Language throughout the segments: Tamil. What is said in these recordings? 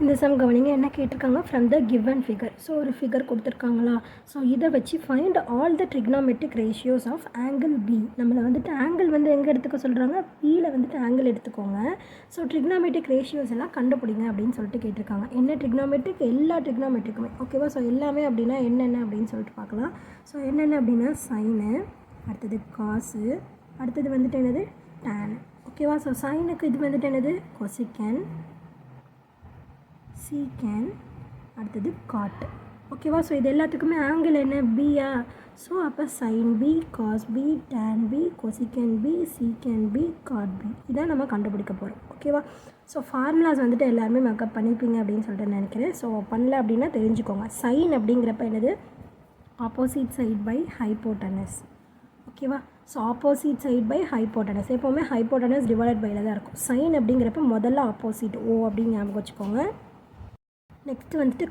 இந்த சம் கவனிங்க என்ன கேட்டிருக்காங்க from the given figure. So ஒரு ஃபிகர் கொடுத்துருக்காங்களா. ஸோ இதை வச்சு find all the trigonometric ratios of angle B. நம்மளை வந்துட்டு ஆங்கிள் வந்து எங்கே எடுத்துக்க சொல்கிறாங்க, பியில் வந்துட்டு ஆங்கிள் எடுத்துக்கோங்க. ஸோ ட்ரிக்னாமெட்ரிக் ரேஷியோஸ் எல்லாம் கண்டுபிடிங்க அப்படின்னு சொல்லிட்டு கேட்டிருக்காங்க. என்ன ட்ரிக்னாமெட்ரிக், எல்லா ட்ரிக்னாமெட்ரிக்குமே ஓகேவா. ஸோ எல்லாமே அப்படின்னா என்னென்ன அப்படின்னு சொல்லிட்டு பார்க்கலாம். ஸோ என்னென்ன அப்படின்னா சைனு, அடுத்தது காசு, அடுத்தது வந்துட்டு என்னது டேன் ஓகேவா. ஸோ சைனுக்கு இது வந்துட்டு என்னது கொசிக்கன், சீக்கன், அடுத்தது காட் ஓகேவா. ஸோ இது எல்லாத்துக்குமே ஆங்கிள் என்ன பியா. ஸோ அப்போ sine B, cos B, tan B, cosecant B, secant B, cot B இதான் நம்ம கண்டுபிடிக்க போகிறோம் ஓகேவா. ஸோ ஃபார்முலாஸ் வந்துட்டு எல்லாருமே மேக்கப் பண்ணிப்பீங்க அப்படின்னு சொல்லிட்டு நினைக்கிறேன். ஸோ பண்ணல அப்படின்னா தெரிஞ்சுக்கோங்க. சைன் அப்படிங்கிறப்ப என்னது ஆப்போசிட் சைட் பை ஹைப்போட்டனஸ் ஓகேவா. So opposite side by hypotenuse, எப்போவுமே ஹைப்போட்டனஸ் டிவைடட் பையில் தான் இருக்கும். சைன் அப்படிங்கிறப்ப முதல்ல ஆப்போசிட் ஓ அப்படின்னு ஞாபகம் வச்சுக்கோங்க. நெக்ஸ்ட்டு வந்துட்டு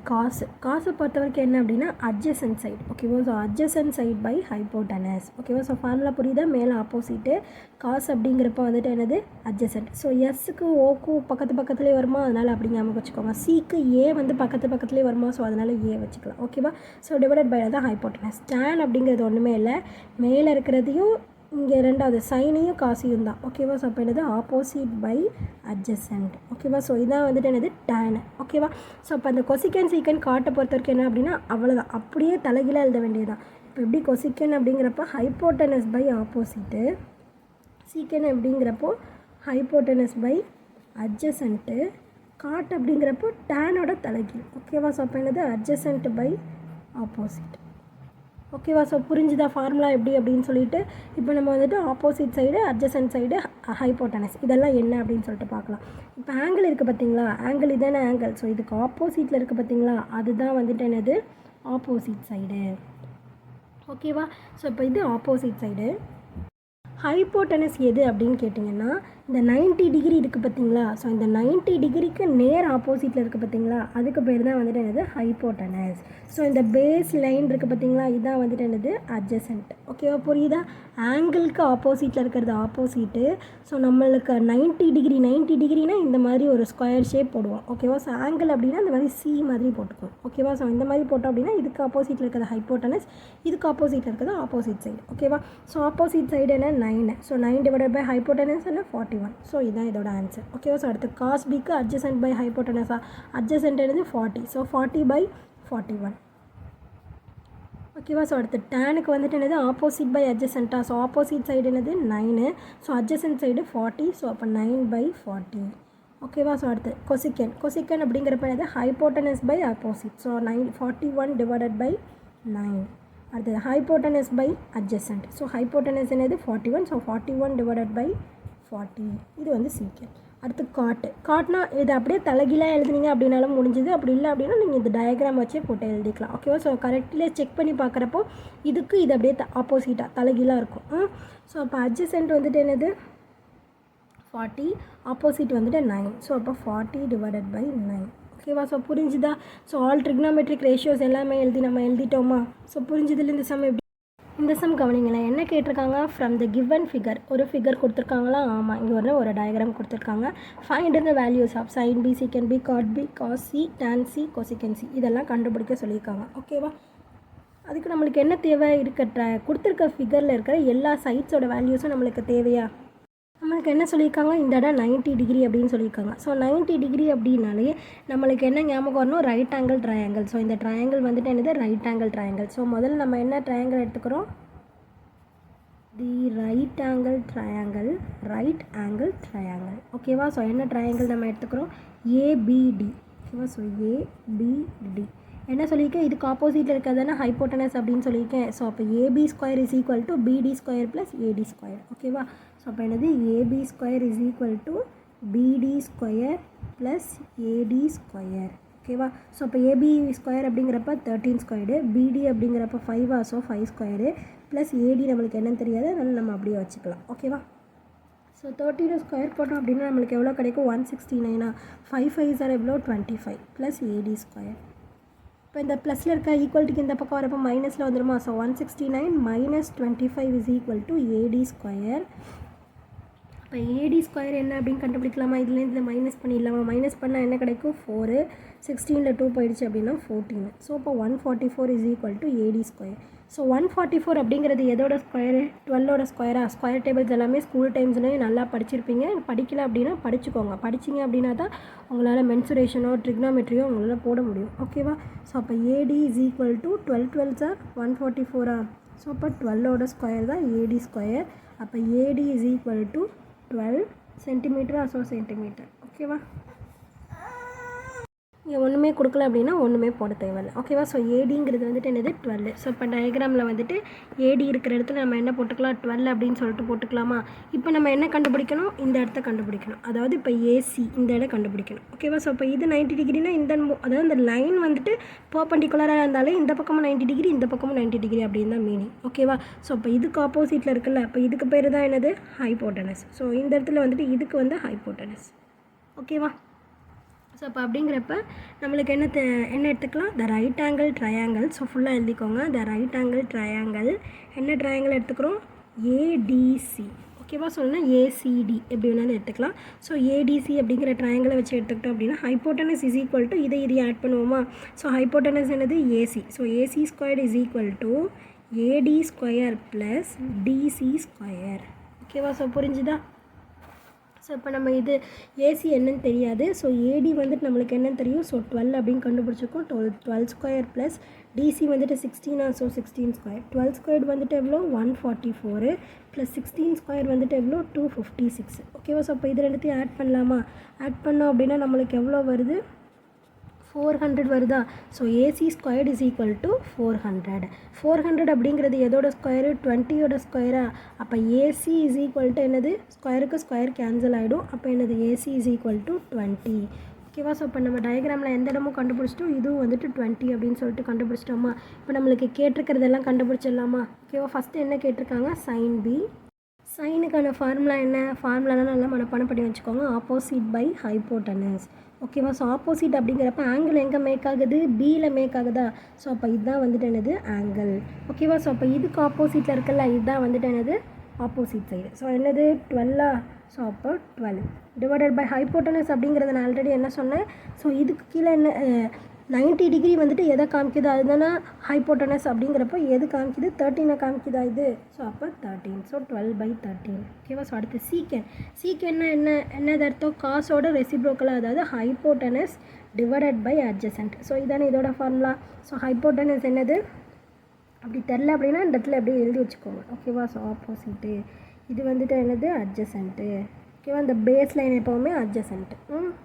காசை பொறுத்த வரைக்கும் என்ன அப்படின்னா அட்ஜசன்ட் சைடு ஓகேவா. So adjacent side by hypotenuse ஓகேவா. ஸோ ஃபார்முலா புரியுதா, மேலே ஆப்போசிட்டு, காசு அப்படிங்கிறப்ப வந்துட்டு என்னது அட்ஜசன்ட். ஸோ எஸ்ஸுக்கு ஓக்கும் பக்கத்துலேயே வருமா, அதனால் அப்படி ஞாபகம் வச்சுக்கோங்க. சிக்கு ஏ வந்து பக்கத்துலேயே வருமா, ஸோ அதனால் ஏ வச்சுக்கலாம் ஓகேவா. ஸோ டிவைடட் பை தான் ஹைப்போட்டனஸ். டேன் அப்படிங்கிறது ஒன்றுமே இல்லை, மேலே இருக்கிறதையும் இங்கே ரெண்டாவது சைனையும் காசையும் தான் ஓகேவா. ஸோ அப்போ என்னது ஆப்போசிட் பை அட்ஜசன்ட் ஓகேவா. ஸோ இதான் வந்துட்டு என்னது டேன் ஓகேவா. ஸோ அப்போ அந்த கொசிக்கன் சீக்கன் காட்டை பொறுத்த வரைக்கும் என்ன அப்படின்னா அவ்வளோதான், அப்படியே தலைகீழாக எழுத வேண்டியதுதான். இப்போ எப்படி கொசிக்கன் அப்படிங்கிறப்போ ஹைப்போட்டனஸ் பை ஆப்போசிட்டு, சீக்கன் அப்படிங்கிறப்போ ஹைப்போட்டனஸ் பை அட்ஜசன்ட்டு, காட் அப்படிங்கிறப்போ டேனோட தலைகீழ் ஓகேவா. ஸோ அப்போ என்னது அட்ஜசன்ட் பை ஆப்போசிட் ஓகேவா. ஸோ புரிஞ்சுதா ஃபார்முலா எப்படி அப்படின்னு சொல்லிட்டு. இப்போ நம்ம வந்துட்டு opposite side, adjacent side, hypotenuse இதெல்லாம் என்ன அப்படின்னு சொல்லிட்டு பார்க்கலாம். இப்போ ஆங்கிள் இருக்குது பார்த்தீங்களா, ஆங்கிள் இதான ஆங்கிள். ஸோ இதுக்கு ஆப்போசிட்டில் இருக்குது பார்த்தீங்களா, அதுதான் வந்துட்டு என்னது ஆப்போசிட் சைடு ஓகேவா. ஸோ இப்போ இது ஆப்போசிட் சைடு. ஹைப்போட்டனஸ் எது அப்படின்னு கேட்டிங்கன்னா இந்த 90 டிகிரி இருக்குது பார்த்தீங்களா. ஸோ இந்த 90 டிகிரிக்கு நேர் ஆப்போசிட்டில் இருக்குது பார்த்தீங்களா, அதுக்கு பேர் தான் வந்துட்டு என்னது ஹைப்போட்டனஸ். ஸோ இந்த பேஸ் லைன் இருக்குது பார்த்தீங்களா, இதுதான் வந்துட்டு என்னது அட்ஜசன்ட் ஓகேவா. புரியுதா, ஆங்கிளுக்கு ஆப்போசிட்டில் இருக்கிறது ஆப்போசிட்டு. ஸோ நம்மளுக்கு 90 டிகிரினா இந்த மாதிரி ஒரு ஸ்கொயர் ஷேப் போடுவோம் ஓகேவா. ஸோ ஆங்கிள் அப்படின்னா இந்த மாதிரி சி மாதிரி போட்டுக்குவோம் ஓகேவா. ஸோ இந்த மாதிரி போட்டோம் அப்படின்னா இதுக்கு ஆப்போசிட்டில் இருக்கிறது ஹைப்போட்டனஸ், இதுக்கு ஆப்போசிட்டில் இருக்கிறது ஆப்போசிட் சைடு ஓகேவா. ஸோ ஆப்போசிட் சைடு என்ன 9. ஸோ 9 டிவைடட் பை ஹைப்போட்டனஸ் என்ன 41. ஸோ இதுதான் இதோட ஆன்சர் ஓகேவா. ஸோ அடுத்து காஸ் பிக்கு அட்ஜசன்ட் பை ஹைப்போட்டனஸா, அட்ஜசன்ட் என்னது 40. ஸோ 40 பை 41 ஓகேவா. ஸோ அடுத்து டேனுக்கு வந்துட்டு என்னது ஆப்போசிட் பை அட்ஜசன்ட்டா. ஸோ ஆப்போசிட் சைடு என்னது 9. So adjacent side 40. ஸோ அப்போ 9 பை 40 ஓகேவா. ஸோ அடுத்து கொசிக்கன் அப்படிங்கிறப்ப என்னது hypotenuse by opposite. So 41 divided by 9. அடுத்தது hypotenuse by adjacent. So hypotenuse என்னது 41. ஸோ 41 டிவைடட் பை 40 இது வந்து சீக்கன். அடுத்து காட்னா இது அப்படியே தலைகீழாக எழுதுனீங்க அப்படின்னாலும் முடிஞ்சுது, அப்படி இல்லை அப்படின்னா நீங்கள் இந்த டயக்ராம் வச்சே போட்டு எழுதிக்கலாம் ஓகேவா. ஸோ கரெக்டில் செக் பண்ணி பார்க்குறப்போ இதுக்கு இது அப்படியே ஆப்போசிட்டாக தலைகீழாக இருக்கும். ஸோ அப்போ அட்ஜசன்ட் வந்துட்டு என்னது 40, ஆப்போசிட் வந்துட்டு 9. ஸோ அப்போ 40 டிவைடட் பை 9 ஓகேவா. ஸோ புரிஞ்சுதா. ஸோ ஆல் ட்ரிக்னாமெட்ரிக் ரேஷியோஸ் எல்லாமே நம்ம எழுதிட்டோமா. ஸோ புரிஞ்சுதில் இந்த சம் எப்படி. இந்த சம் கவனிங்களேன் என்ன கேட்டிருக்காங்க, ஃப்ரம் த கிவன் ஃபிகர். ஒரு ஃபிகர் கொடுத்துருக்காங்களா, ஆமாம் இங்கே ஒரு டயக்ராம் கொடுத்துருக்காங்க. Find the values of sine B, secant B, cot B, cos C, tan C, cosecant C இதெல்லாம் கண்டுபிடிக்க சொல்லியிருக்காங்க ஓகேவா. அதுக்கு நம்மளுக்கு என்ன தேவை, கொடுத்துருக்க ஃபிகரில் இருக்கிற எல்லா சைட்ஸோட வேல்யூஸும் நம்மளுக்கு தேவையா. நம்மளுக்கு என்ன சொல்லியிருக்காங்க, இந்த இடம் 90 டிகிரி அப்படின்னு சொல்லியிருக்காங்க. ஸோ 90 டிகிரி அப்படின்னாலே நம்மளுக்கு என்ன ஞாபகம் வரணும், ரைட் ஆங்கிள் ட்ரையாங்கிள். ஸோ இந்த ட்ரையாங்கிள் வந்துட்டு என்னது ரைட் ஆங்கிள் ட்ரையாங்கிள். ஸோ முதல்ல நம்ம என்ன ட்ரையாங்கிள் எடுத்துக்கிறோம், தி ரைட் ஆங்கிள் ட்ரையாங்கிள் ஓகேவா. ஸோ என்ன ட்ரையாங்கிள் நம்ம எடுத்துக்கிறோம், ஏபிடி ஓகேவா. ஸோ ஏபிடி என்ன சொல்லியிருக்கேன், இதுக்கு ஆப்போசிட்டில் இருக்கிறதான ஹைப்போட்டனஸ் அப்படின்னு சொல்லியிருக்கேன். ஸோ அப்போ AB square is equal to BD square plus AD square ஓகேவா. ஸோ அப்போ என்னது AB square is equal to BD square plus AD square ஓகேவா. ஸோ அப்போ ஏபி ஸ்கொயர் அப்படிங்கிறப்ப 13 ஸ்கொயரு, பிடி அப்படிங்கிறப்ப 5 ஸோ 5 ஸ்கொயரு ப்ளஸ் ஏடி நம்மளுக்கு என்னன்னு தெரியாது, அதனால் நம்ம அப்படியே வச்சுக்கலாம் ஓகேவா. ஸோ 13 ஸ்கொயர் போட்டோம் அப்படின்னா நம்மளுக்கு எவ்வளோ கிடைக்கும் 169. 5 5 ஆர் எவ்வளோ 25 ப்ளஸ் ஏடி ஸ்கொயர். இப்போ இந்த ப்ளஸில் இருக்க ஈக்குவல்ட்டுக்கு இந்த பக்கம் வரப்போ மைனஸில் வந்துடுமா. So 169 minus 25 is equal to AD square இப்போ ஏடி ஸ்கொயர் என்ன அப்படின்னு கண்டுபிடிக்கலாமா? இதுலேருந்து இதில் மைனஸ் பண்ணிடலாமா? மைனஸ் பண்ணால் என்ன கிடைக்கும்? 4. 16ல் 2 போயிடுச்சு அப்படின்னா 14. ஸோ இப்போ 144 is equal to AD square. So 144 அப்படிங்கிறது எதோட ஸ்கொயரு? 12ஓட ஸ்கொயரா? ஸ்கொயர் டேபிள்ஸ் எல்லாமே ஸ்கூல் டைம்ஸ்லேயும் நல்லா படிச்சிருப்பீங்க. படிக்கல அப்படின்னா படிச்சுக்கோங்க. படிச்சிங்க அப்படின்னா தான் உங்களால் மென்சுரேஷனோ ட்ரிக்னாமெட்ரியோ உங்களால் போட முடியும். ஓகேவா? ஸோ அப்போ AD is equal to 12 12 sir 144. So அப்போ 12ஓட ஸ்கொயர் தான் ஏடி ஸ்கொயர். அப்போ AD is equal to 12 centimetre so centimetre. ஓகேவா? இங்கே ஒன்றுமே கொடுக்கல அப்படின்னா ஒன்றுமே போட தேவையில்லை. ஓகேவா? ஸோ ஏடிங்கிறது வந்துட்டு என்னது? 12. ஸோ இப்போ டயக்ராமில் வந்துட்டு ஏடி இருக்கிற இடத்துல நம்ம என்ன போட்டுக்கலாம்? 12 அப்படின்னு சொல்லிட்டு போட்டுக்கலாமா? இப்போ நம்ம என்ன கண்டுபிடிக்கணும்? இந்த இடத்த கண்டுபிடிக்கணும். அதாவது இப்போ ஏசி இந்த இடம் கண்டுபிடிக்கணும். ஓகேவா? ஸோ இப்போ இது 90 டிகிரினா அதாவது இந்த லைன் வந்துட்டு பர்பெண்டிகுலராக இருந்தாலே இந்த பக்கமும் 90 டிகிரி இந்த பக்கமும் 90 டிகிரி அப்படின்னு தான் மீனிங். ஓகேவா? ஸோ இப்போ இதுக்கு ஆப்போசிட்டில் இருக்குல்ல, அப்போ இதுக்கு பேர் தான் என்னது? ஹைப்போட்டனஸ். ஸோ இந்த இடத்துல வந்துட்டு இதுக்கு வந்து ஹைப்போட்டனஸ். ஓகேவா? ஸோ அப்போ அப்படிங்கிறப்ப நம்மளுக்கு என்ன எடுத்துக்கலாம்? The right angle triangle. So ஃபுல்லாக எழுதிக்கோங்க. The right angle triangle. என்ன ட்ரையாங்கிள் எடுத்துக்கிறோம்? ஏடிசி. ஓகேவா? சொல்லணும் ஏசிடி எப்படி வேணாலும் எடுத்துக்கலாம். ஸோ ஏடிசி அப்படிங்கிற ட்ரையாங்கிளை வச்சு எடுத்துக்கிட்டோம் அப்படின்னா ஹைப்போட்டனஸ் இஸ் ஈக்குவல் டு இதை ஆட் பண்ணுவோமா? ஸோ ஹைப்போட்டனஸ் என்னது? AC. So AC square is equal to AD square plus DC square. ஓகேவா? ஸோ புரிஞ்சுதா? ஸோ இப்போ நம்ம இது ஏசி என்னன்னு தெரியாது. ஸோ ஏடி வந்துட்டு நம்மளுக்கு என்னன்னு தெரியும்? ஸோ 12 அப்படின்னு கண்டுபிடிச்சிருக்கோம். 12 ஸ்கொயர் ப்ளஸ் டிசி வந்துட்டு 16 ஸோ 16 ஸ்கொயர். 12 ஸ்கொயர் வந்துட்டு எவ்வளோ? 144 ப்ளஸ் 16 ஸ்கொயர் வந்துட்டு எவ்வளோ? 256. ஓகேவா? ஸோ இப்போ இது ரெண்டுத்தையும் ஆட் பண்ணலாமா? ஆட் பண்ணோம் அப்படின்னா நம்மளுக்கு எவ்வளோ வருது? 400 வருதா? So AC squared is equal to 400. 400 அப்படிங்கிறது எதோட ஸ்கொயரு? 20யோட ஸ்கொயரா? அப்போ ஏசி இஸ் ஈக்குவல் டு என்னது? ஸ்கொயருக்கு ஸ்கொயர் கேன்சல் ஆகிடும். அப்போ என்னது? AC is equal to 20. ஓகேவா? ஸோ இப்போ நம்ம டயக்ராமில் எந்த இடமும் கண்டுபிடிச்சிட்டோம். இதுவும் வந்துட்டு 20 அப்படின்னு சொல்லிட்டு கண்டுபிடிச்சிட்டோமா? இப்போ நம்மளுக்கு கேட்டிருக்கிறதெல்லாம் கண்டுபிடிச்சிடலாமா? ஓகேவா? ஃபஸ்ட்டு என்ன கேட்டிருக்காங்க? Sine B. சைனுக்கான ஃபார்முலா என்ன? ஃபார்முலாலாம் நல்லா மனப்பாடம் பண்ணி வச்சுக்கோங்க. Opposite by hypotenuse. ஓகேவா? ஸோ ஆப்போசிட் அப்படிங்கிறப்ப ஆங்கிள் எங்கே மேக் ஆகுது? பியில் மேக் ஆகுதா? ஸோ அப்போ இதுதான் வந்துட்டு என்னது? ஆங்கிள். ஓகேவா? ஸோ அப்போ இதுக்கு ஆப்போசிட்டில் இருக்குல்ல, இதுதான் வந்துட்டு என்னது? Opposite side. ஸோ என்னது? 12. ஸோ அப்போ 12 டிவைடட் பை ஹைப்போட்டனஸ் அப்படிங்கிறத நான் ஆல்ரெடி என்ன சொன்னேன்? ஸோ இதுக்கு கீழே என்ன 90 டிகிரி வந்துட்டு எதை காமிக்குது? அதுதானே ஹைப்போட்டனஸ். அப்படிங்கிறப்போ எது காமிக்குது? 13 காமிக்குதா இது? ஸோ அப்போ 13. So 12 by 13. ஓகேவா? ஸோ அடுத்து சீக்கன். சீக்கன்னா என்னது அர்த்தம்? காசோட ரெசிப்ரோக்கலாக, அதாவது hypotenuse divided by adjacent. So இதானே இதோட ஃபார்முலா. ஸோ ஹைப்போட்டனஸ் என்னது? அப்படி தெரில அப்படின்னா இந்த இடத்துல அப்படியே எழுதி வச்சுக்கோங்க. ஓகேவா? So opposite. இது வந்துட்டு என்னது? அட்ஜசன்ட்டு. ஓகேவா? இந்த பேஸ் லைன் எப்போவுமே அட்ஜசன்ட்டு.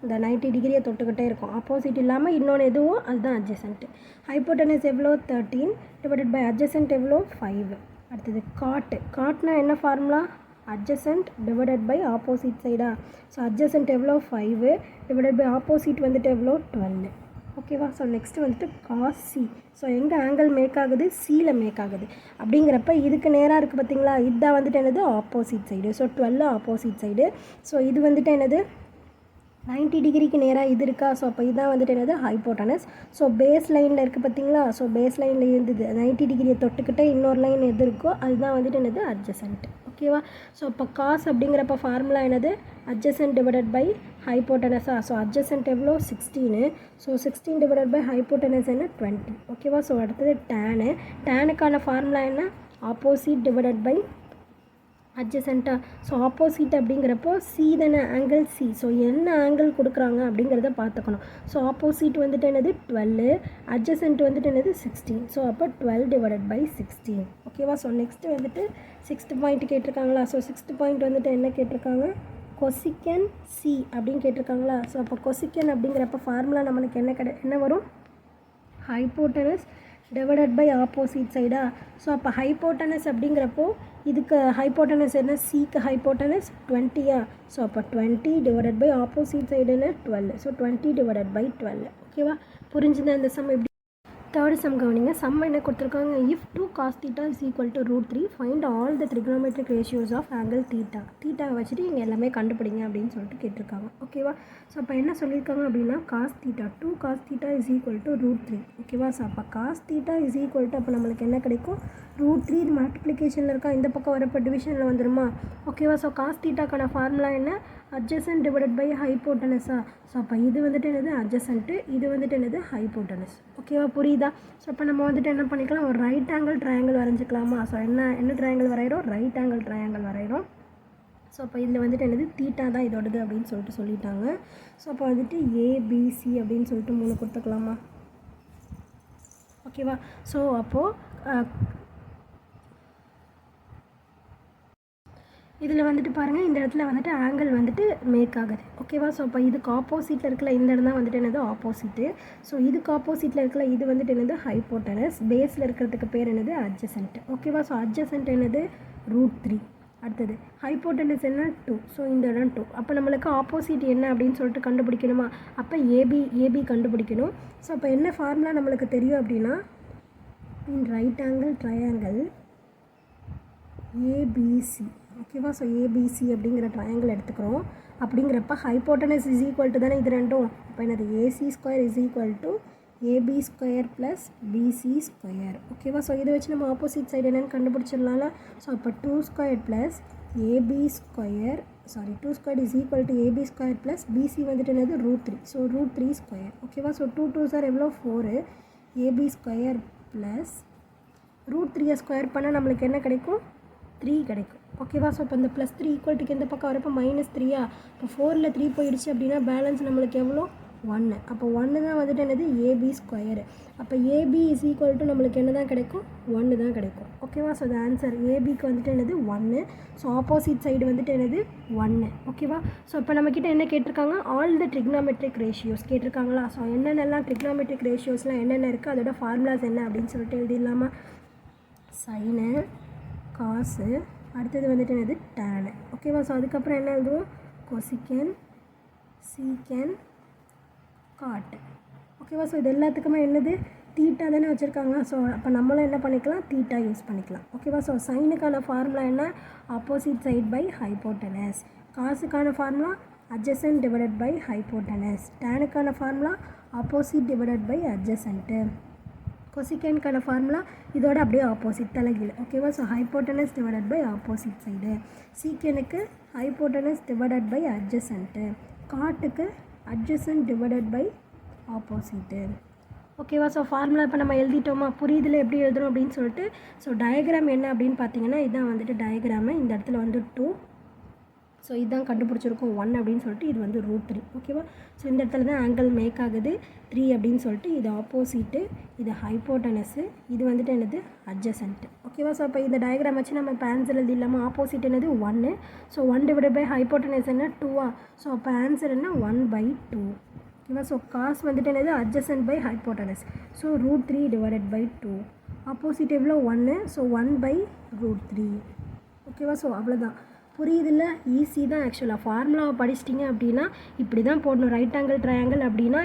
இந்த 90 டிகிரியை தொட்டுக்கிட்டே இருக்கும். ஆப்போசிட் இல்லாமல் இன்னொன்று எதுவோ அதுதான் அட்ஜசன்ட்டு. ஹைப்போட்டனஸ் எவ்வளோ? 13 டிவைடட் பை அட்ஜசன்ட் எவ்வளோ? 5. அடுத்தது காட்டு. காட்னா என்ன formula? Adjacent divided by opposite சைடா? ஸோ அட்ஜசன்ட் எவ்வளோ? 5 டிவைடட் பை ஆப்போசிட் வந்துட்டு எவ்வளோ? 12. ஓகேவா? ஸோ நெக்ஸ்ட்டு வந்துட்டு காஸ் சி. ஸோ எங்கே ஆங்கிள் மேக் ஆகுது? சியில் மேக் ஆகுது. அப்படிங்கிறப்ப இதுக்கு நேராக இருக்குது பார்த்தீங்களா? இதுதான் வந்துட்டு என்னது? Opposite side. So 12 opposite side. So இது வந்துட்டு என்னது? 90 டிகிரிக்கு நேராக இது இருக்கா? ஸோ அப்போ இதுதான் வந்துட்டு என்னது? ஹைப்போட்டனஸ். ஸோ பேஸ் லைனில் இருக்குது பார்த்தீங்களா? ஸோ பேஸ் லைனில் இருந்தது 90 டிகிரியை தொட்டுக்கிட்டே இன்னொரு லைன் எது இருக்கோ அதுதான் வந்துட்டு என்னது? அட்ஜசன்ட். ஓகேவா? ஸோ இப்போ காஸ் அப்படிங்கிறப்ப ஃபார்முலா என்னது? அட்ஜசன்ட் டிவைடட் பை ஹைப்போட்டனஸா? ஸோ அட்ஜசன்ட் எவ்வளோ? 16. ஸோ 16 டிவைடட் பை ஹைப்போட்டனஸ் என்ன? 20. ஓகேவா? ஸோ அடுத்தது டேனு. டேனுக்கான ஃபார்முலா என்ன? ஆப்போசிட் டிவைடட் பை அட்ஜசன்ட்டா? ஸோ ஆப்போசிட் அப்படிங்கிறப்போ சி தானே? Angle C. ஸோ என்ன ஆங்கிள் கொடுக்குறாங்க அப்படிங்கிறத பார்த்துக்கணும். ஸோ ஆப்போசிட் வந்துட்டு என்னது? 12. அட்ஜசன்ட் வந்துட்டு என்னது? 16. ஸோ அப்போ 12 டிவைடட் பை 16. ஓகேவா? ஸோ நெக்ஸ்ட்டு வந்துட்டு 6th point கேட்டிருக்காங்களா? So 6th point வந்துட்டு என்ன கேட்டிருக்காங்க? கொசிக்கன் சி அப்படின்னு கேட்டிருக்காங்களா? ஸோ அப்போ கொசிக்கன் அப்படிங்கிறப்ப ஃபார்முலா நம்மளுக்கு என்ன வரும்? ஹைப்போட்டனஸ் டிவைடட் பை ஆப்போசிட் சைடா? ஸோ அப்போ ஹைப்போட்டனஸ் அப்படிங்கிறப்போ இதுக்கு ஹைப்போட்டனஸ் என்ன? சிக்கு ஹைப்போட்டனஸ் 20யா? ஸோ அப்போ 20 டிவைடட் பை ஆப்போசிட் சைடு என்ன? 12. So 20 divided by 12. ஓகேவா? புரிஞ்சுதான் இந்த சம் எப்படி? தேர்ட் சம் கவனிங்க. சம் என்ன கொடுத்துருக்காங்க, if 2 cos theta is equal to √3 find all the trigonometric ratios of angle theta. தீட்டாவை வச்சுட்டு இங்கே எல்லாமே கண்டுபிடிங்க அப்படின்னு சொல்லிட்டு கேட்டிருக்காங்க. ஓகேவா? ஸோ அப்போ என்ன சொல்லியிருக்காங்க அப்படின்னா cos theta 2 cos theta is equal to √3. ஓகேவா? ஸோ அப்போ cos theta is equal to அப்போ நம்மளுக்கு என்ன கிடைக்கும், √3 இது மல்டிப்ளிகேஷனில் இருக்கா, இந்த பக்கம் வரப்போ டிவிஷனில் வந்துடுமா? ஓகேவா? ஸோ cos thetaக்கான ஃபார்முலா என்ன, adjacent டிவைடட் பை ஹைப்போட்டனஸா. ஸோ அப்போ இது வந்துட்டு என்னது adjacent, இது வந்துட்டு என்னது ஹைப்போட்டனஸ். ஓகேவா? புரியுதா? ஸோ அப்போ நம்ம வந்துட்டு என்ன பண்ணிக்கலாம், ஒரு ரைட் ஆங்கிள் ட்ரையாங்கிள் வரைஞ்சிக்கலாமா? ஸோ என்ன ட்ரையாங்கிள் வரைகிறோம், ரைட் ஆங்கிள் ட்ரையாங்கிள் வரைகிறோம். ஸோ அப்போ இதில் வந்துட்டு என்னது தீட்டா தான் இதோடது அப்படின்னு சொல்லிட்டாங்க. ஸோ அப்போ வந்துட்டு ஏபிசி அப்படின்னு சொல்லிட்டு 3 கொடுத்துக்கலாமா? ஓகேவா? ஸோ அப்போது இதில் வந்துட்டு பாருங்கள், இந்த இடத்துல வந்துட்டு ஆங்கிள் வந்துட்டு மேக் ஆகுது. ஓகேவா? ஸோ அப்போ இதுக்கு ஆப்போசிட்டில் இருக்கல இந்த இடம் தான் வந்துட்டு என்னது ஆப்போசிட்டு. ஸோ இதுக்கு ஆப்போசிட்டில் இருக்கல இது வந்துட்டு என்னது ஹைப்போட்டனஸ். பேஸில் இருக்கிறதுக்கு பேர் என்னது அட்ஜசன்ட். ஓகேவா? ஸோ அட்ஜசன்ட் என்னது √3. அடுத்தது ஹைப்போட்டனஸ் என்ன 2. ஸோ இந்த இடம் 2. அப்போ நம்மளுக்கு ஆப்போசிட் என்ன அப்படின்னு சொல்லிட்டு கண்டுபிடிக்கணுமா? அப்போ ஏபி கண்டுபிடிக்கணும். ஸோ அப்போ என்ன ஃபார்முலா நம்மளுக்கு தெரியும் அப்படின்னா, இன் ரைட் ஆங்கிள் ட்ரையாங்கிள் ஏபிசி. ஓகேவா? ஸோ ஏபிசி அப்படிங்கிற ட்ரையாங்கிள் எடுத்துக்கிறோம். அப்படிங்கிறப்ப ஹைப்போட்டனஸ் இஸ் ஈக்குவல் டு தானே இது ரெண்டும். அப்போ என்னது AC square is equal to AB square plus BC square. ஓகேவா? ஸோ இதை வச்சு நம்ம ஆப்போசிட் சைடு என்னென்னு கண்டுபிடிச்சிடலாம்ல. ஸோ அப்போ 2 square plus AB square 2 square is equal to AB square plus BC வந்துட்டு என்னது √3. So √3 square. ஓகேவா? ஸோ 2 2s எவ்வளோ 4, ஏபி ஸ்கொயர் ப்ளஸ் √3 ஸ்கொயர் பண்ணால் நம்மளுக்கு என்ன கிடைக்கும், 3 கிடைக்கும். ஓகேவா? ஸோ இப்போ இந்த +3 ஈக்குவல்ட்டுக்கு இந்த பக்கம் வரப்போ -3. இப்போ 4ல் 3 போயிடுச்சு அப்படின்னா பேலன்ஸ் நம்மளுக்கு எவ்வளோ 1. அப்போ 1 தான் வந்துட்டு என்னது ஏபி ஸ்கொயர். அப்போ ஏபி இஸ் ஈக்குவல் டு நம்மளுக்கு என்ன தான் கிடைக்கும், 1 தான் கிடைக்கும். ஓகேவா? ஸோ அது ஆன்சர் ஏபிக்கு வந்துட்டு என்னது 1. ஸோ ஆப்போசிட் சைடு வந்துட்டு என்னது 1. ஓகேவா? ஸோ இப்போ நம்மக்கிட்ட என்ன கேட்டிருக்காங்க, ஆல் த ட்ரிக்னாமெட்ரிக் ரேஷியோஸ் கேட்டிருக்காங்களா. ஸோ என்னென்னலாம் ட்ரிக்னாமெட்ரிக் ரேஷியோஸ்லாம் என்னென்ன இருக்குது, அதோட ஃபார்முலாஸ் என்ன அப்படின்னு சொல்லிட்டு எழுதிடலாமா. சைனு, காசு, அடுத்தது வந்துட்டு என்னது டேனு. ஓகேவா? ஸோ அதுக்கப்புறம் என்ன எழுதுவோம், கொசிக்கன், சீக்கன், காட்டு. ஓகேவா? ஸோ இது எல்லாத்துக்குமே என்னது தீட்டா தானே வச்சுருக்காங்க. ஸோ அப்போ நம்மளும் என்ன பண்ணிக்கலாம், தீட்டா யூஸ் பண்ணிக்கலாம். ஓகேவா? ஸோ சைனுக்கான ஃபார்முலா என்ன, ஆப்போசிட் சைட் பை ஹைப்போட்டனஸ். காசுக்கான formula adjacent divided by hypotenuse. டேனுக்கான formula opposite divided by adjacent. கொசிக்கனுக்கான ஃபார்முலா இதோட அப்படியே ஆப்போசிட் தலைகீழ். ஓகேவா? So hypotenuse divided by opposite side. சீக்கனுக்கு ஹைப்போட்டனஸ் டிவைடட் பை அட்ஜசன்ட்டு. காட்டுக்கு அட்ஜசன்ட் டிவைடட் பை ஆப்போசிட்டு. ஓகேவா? ஸோ ஃபார்முலா இப்போ நம்ம எழுதிட்டோமா, புரியுதில் எப்படி எழுதுறோம் அப்படின்னு சொல்லிட்டு. ஸோ டயக்ராம் என்ன அப்படின்னு பார்த்தீங்கன்னா, இதுதான் வந்துட்டு டயக்ராமு. இந்த இடத்துல வந்து 2. ஸோ இதுதான் கண்டுபிடிச்சிருக்கோம் 1 அப்படின்னு சொல்லிட்டு, இது வந்து √3. ஓகேவா? ஸோ இந்த இடத்துல தான் ஆங்கிள் மேக் ஆகுது 3 அப்படின்னு சொல்லிட்டு, இது ஆப்போசிட்டு, இது ஹைப்போட்டனஸு, இது வந்துட்டு என்னது அட்ஜசன்ட். ஓகேவா? ஸோ அப்போ இந்த டயக்ராம் வச்சு நம்ம இப்போ ஆன்சர் எழுதி இல்லாமல் ஆப்போசிட் என்னது 1. ஸோ 1 டிவைடட் பை ஹைப்போட்டனஸ் என்ன 2. ஸோ அப்போ ஆன்சர் என்ன 1/2. ஓகேவா? ஸோ காசு வந்துட்டு என்னது adjacent by hypotenuse. So √3 divided by 2. Opposite எவ்வளோ 1. ஸோ 1/√3. ஓகேவா? ஸோ அவ்வளோதான். புரியுதில்ல, ஈஸி தான். ஆக்சுவலாக ஃபார்முலாவை படிச்சிட்டிங்க அப்படின்னா இப்படி தான் போடணும். ரைட் ஆங்கிள் ட்ரையாங்கிள் அப்படின்னா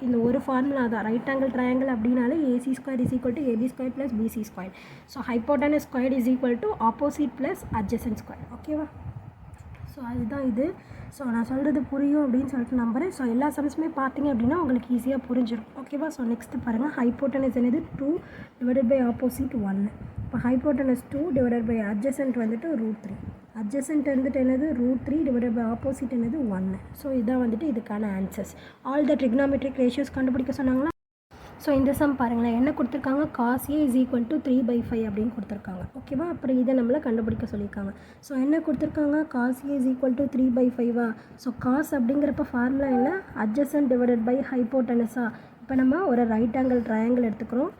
இந்த ஒரு ஃபார்முலா தான். ரைட் ஆங்கிள் ட்ரையாங்கிள் அப்படின்னாலே AC square is equal to AB square plus BC square. So hypotenuse square is equal to opposite plus adjacent square. ஓகேவா? ஸோ அதுதான் இது. ஸோ நான் சொல்கிறது புரியும் அப்படின்னு சொல்லிட்டு நம்புகிறேன். ஸோ எல்லா சம்ஸுமே பார்த்தீங்க அப்படின்னா உங்களுக்கு ஈஸியாக புரிஞ்சிடும். ஓகேவா? ஸோ நெக்ஸ்ட்டு பாருங்கள், ஹைப்போட்டனஸ் என்னது 2 டிவைடட் பை ஆப்போசிட் 1. இப்போ ஹைப்போட்டனஸ் 2 டிவைடட் பை அட்ஜசன்ட் வந்துட்டு √3. அட்ஜசன்ட் வந்துட்டு என்னது √3 டிவைடட் பை ஆப்போசிட் என்னது 1. ஸோ இதுதான் வந்துட்டு இதுக்கான answers. All the trigonometric ratios கண்டுபிடிக்க சொன்னாங்களா. ஸோ இந்த சம் பாருங்களேன், என்ன கொடுத்துருக்காங்க, cos A is equal to 3/5 அப்படின்னு கொடுத்துருக்காங்க. ஓகேவா? அப்புறம் இதை நம்மளை கண்டுபிடிக்க சொல்லியிருக்காங்க. ஸோ என்ன கொடுத்துருக்காங்க, cos A is equal to 3/5. So cos அப்படிங்கிறப்ப ஃபார்முலா என்ன, அட்ஜசன்ட் டிவைடட் பை ஹைப்போட்டனஸா. இப்போ நம்ம ஒரு ரைட் ஆங்கிள் ட்ரையாங்கிள் எடுத்துக்கிறோம்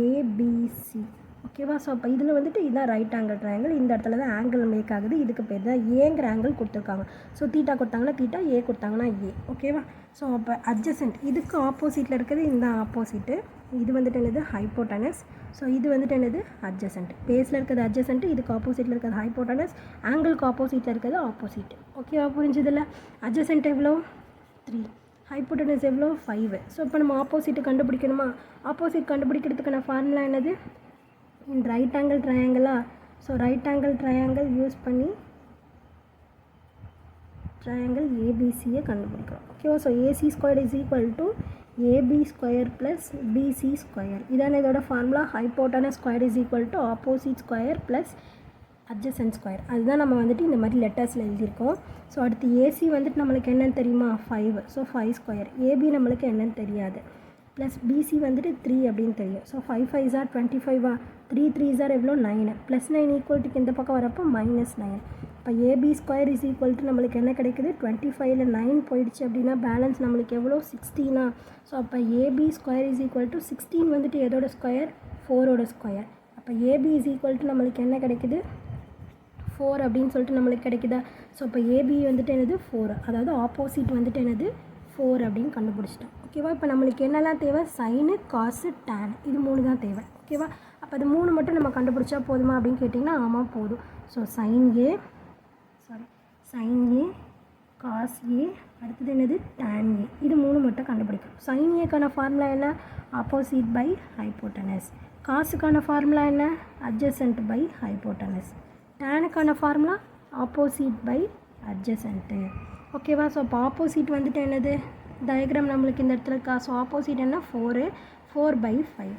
ஏபிசி. ஓகேவா? ஸோ அப்போ இதில் வந்துட்டு இதுதான் ரைட் ஆங்கிள் ட்ரையாங்கிள். இந்த இடத்துல தான் ஆங்கிள் மேக் ஆகுது. இதுக்கு பேர் தான் ஏங்கிற ஆங்கிள் கொடுத்துருக்காங்க. ஸோ தீட்டா கொடுத்தாங்கன்னா தீட்டா, ஏ கொடுத்தாங்கன்னா ஏ. ஓகேவா? ஸோ அப்போ அட்ஜசன்ட் இதுக்கு ஆப்போசிட்டில் இருக்கிறது இந்த ஆப்போசிட்டு, இது வந்துட்டு என்னது ஹைப்போட்டனஸ். ஸோ இது வந்துட்டு என்னது அட்ஜசன்ட். பேஸில் இருக்கிறது அட்ஜசன்ட், இதுக்கு ஆப்போசிட்டில் இருக்கிறது ஹைப்போட்டனஸ், ஆங்கிளுக்கு ஆப்போசிட்டில் இருக்கிறது ஆப்போசிட். ஓகேவா? புரிஞ்சதில்ல. அட்ஜசன்ட் எவ்வளோ 3, ஹைப்போட்டனஸ் எவ்வளோ 5. ஸோ இப்போ நம்ம ஆப்போசிட்டு கண்டுபிடிக்கணுமா? ஆப்போசிட் கண்டுபிடிக்கிறதுக்கான ஃபார்முலா என்னது? இன் ரைட் ஆங்கிள் ட்ரையாங்கிளா? So right angle triangle use பண்ணி ட்ரையாங்கிள் ஏபிசியை கண்டுபிடிக்கிறோம். ஓகேவா? So AC square is equal to AB square plus BC square. இதான இதோட formula. Hypotenuse square is equal to opposite square plus adjacent square. அதுதான் நம்ம வந்துட்டு இந்த மாதிரி லெட்டர்ஸில் எழுதியிருக்கோம். ஸோ அடுத்து ஏசி வந்துட்டு நம்மளுக்கு என்னென்னு தெரியுமா? 5. So 5 square. ஏபி நம்மளுக்கு என்னென்னு தெரியாது. ப்ளஸ் பிசி வந்துட்டு 3 அப்படின்னு தெரியும். ஸோ 5 5 ஆர் 25 3 3 ஆர் எவ்வளோ 9. ப்ளஸ் 9 ஈக்குவல்ட்டுக்கு இந்த பக்கம் வரப்போ -9. இப்போ AB square is equal to நம்மளுக்கு என்ன கிடைக்குது? 25ல் 9 போயிடுச்சு அப்படின்னா பேலன்ஸ் நம்மளுக்கு எவ்வளோ? 16. ஸோ அப்போ AB square is equal to 16 வந்துட்டு எதோட ஸ்கொயர்? 4ஓட ஸ்கொயர். அப்போ ஏபி இஸ் ஈக்குவல் டு நம்மளுக்கு என்ன கிடைக்குது? 4 அப்படின்னு சொல்லிட்டு நம்மளுக்கு கிடைக்குதா? ஸோ இப்போ ஏபி வந்துட்டு என்னது? 4. அதாவது ஆப்போசிட் வந்துட்டு என்னது? 4 அப்படின்னு கண்டுபிடிச்சிட்டோம். ஓகேவா? இப்போ நம்மளுக்கு என்னெல்லாம் தேவை? சைனு, காசு, டேன். இது 3 தான் தேவை. ஓகேவா? அப்போ அது 3 மட்டும் நம்ம கண்டுபிடிச்சா போதுமா அப்படின்னு கேட்டிங்கன்னா ஆமாம் போதும். So sine A, cos A, அடுத்தது என்னது? Tan A. இது 3 மட்டும் கண்டுபிடிக்கணும். சைன் ஏக்கான ஃபார்முலா என்ன? Opposite by hypotenuse. காசுக்கான ஃபார்முலா என்ன? Adjacent by hypotenuse. டேனுக்கான ஃபார்முலா ஆப்போசிட் பை அட்ஜசன்ட்டு. ஓகேவா? ஸோ அப்போ ஆப்போசிட் வந்துட்டு என்னது? டயக்ராம் நம்மளுக்கு இந்த இடத்துல இருக்கா? ஸோ ஆப்போசிட் என்ன? 4/5.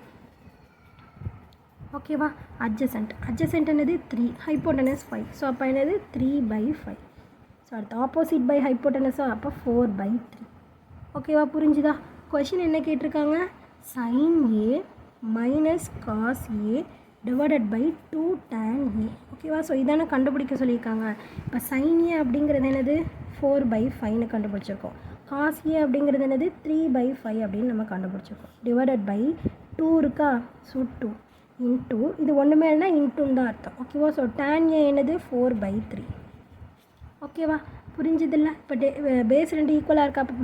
ஓகேவா? அட்ஜசன்ட் என்னது? 3. ஹைப்போட்டனஸ் 5. ஸோ அப்போ என்னது? 3/5. ஸோ அடுத்து ஆப்போசிட் பை ஹைப்போட்டனஸா? அப்போ 4/3. ஓகேவா? புரிஞ்சுதா? கொஷின் என்ன கேட்டிருக்காங்க? Sine A minus cos A divided by 2 tan A. ஓகேவா? ஸோ இதானே கண்டுபிடிக்க சொல்லியிருக்காங்க. இப்போ சைன் ஏ அப்படிங்கிறது என்னது? 4/5ன்னு கண்டுபிடிச்சிருக்கோம். காஸ் ஏ அப்படிங்கிறது என்னது? 3/5 அப்படின்னு நம்ம கண்டுபிடிச்சிருக்கோம். டிவைடட் பை 2 இருக்கா? ஸோ 2 இன்ட்டு இது ஒன்றுமே இல்லைனா இன்ட்டுன்னு தான் அர்த்தம். ஓகேவா? ஸோ tan ஏ என்னது? 4/3. ஓகேவா? புரிஞ்சதில்ல? இப்போ பேஸ் 2 ஈக்குவலாக இருக்கா? அப்போ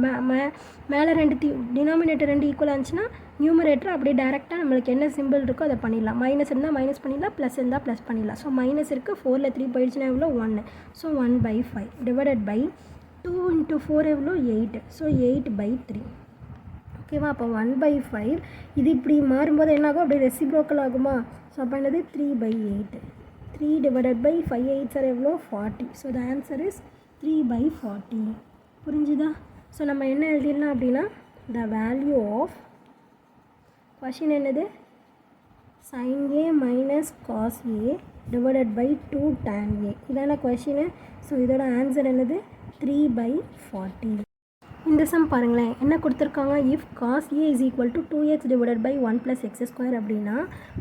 மேலே 2 டினாமினேட்டர் 2 ஈக்குவலாக இருந்துச்சுன்னா நியூமரேட்டர் அப்படியே டேரெக்டாக நம்மளுக்கு என்ன சிம்பிள் இருக்கோ அதை பண்ணிடலாம். மைனஸ் இருந்தால் மைனஸ் பண்ணிடலாம், ப்ளஸ் இருந்தால் ப்ளஸ் பண்ணிடலாம். ஸோ மைனஸ் இருக்குது, 4ல் 3 போயிடுச்சுன்னா எவ்வளோ? 1. ஸோ 1/5 டிவைடட் பை 2 × 4 எவ்வளோ? 8. ஸோ 8/3. ஓகேவா? அப்போ 1/5 இது இப்படி மாறும்போது என்ன ஆகும்? அப்படியே ரெசிப்ரோக்கல் ஆகுமா? ஸோ அப்போ என்னது? 3/8. 3 டிவைடட் பை 5 8 சார் எவ்வளோ? 40. So the answer is 3/40. புரிஞ்சுதா? ஸோ நம்ம என்ன எழுதிடலாம் அப்படின்னா த வேல்யூ ஆஃப் கொஷின் என்னது? Sine A minus cos A divided by 2 tan A. இதான கொஷினு. ஸோ இதோட ஆன்சர் என்னது? 3/40. இந்த சம் பாருங்களேன் என்ன கொடுத்துருக்காங்க? If cos A is equal to 2x divided by 1 + x² அப்படின்னா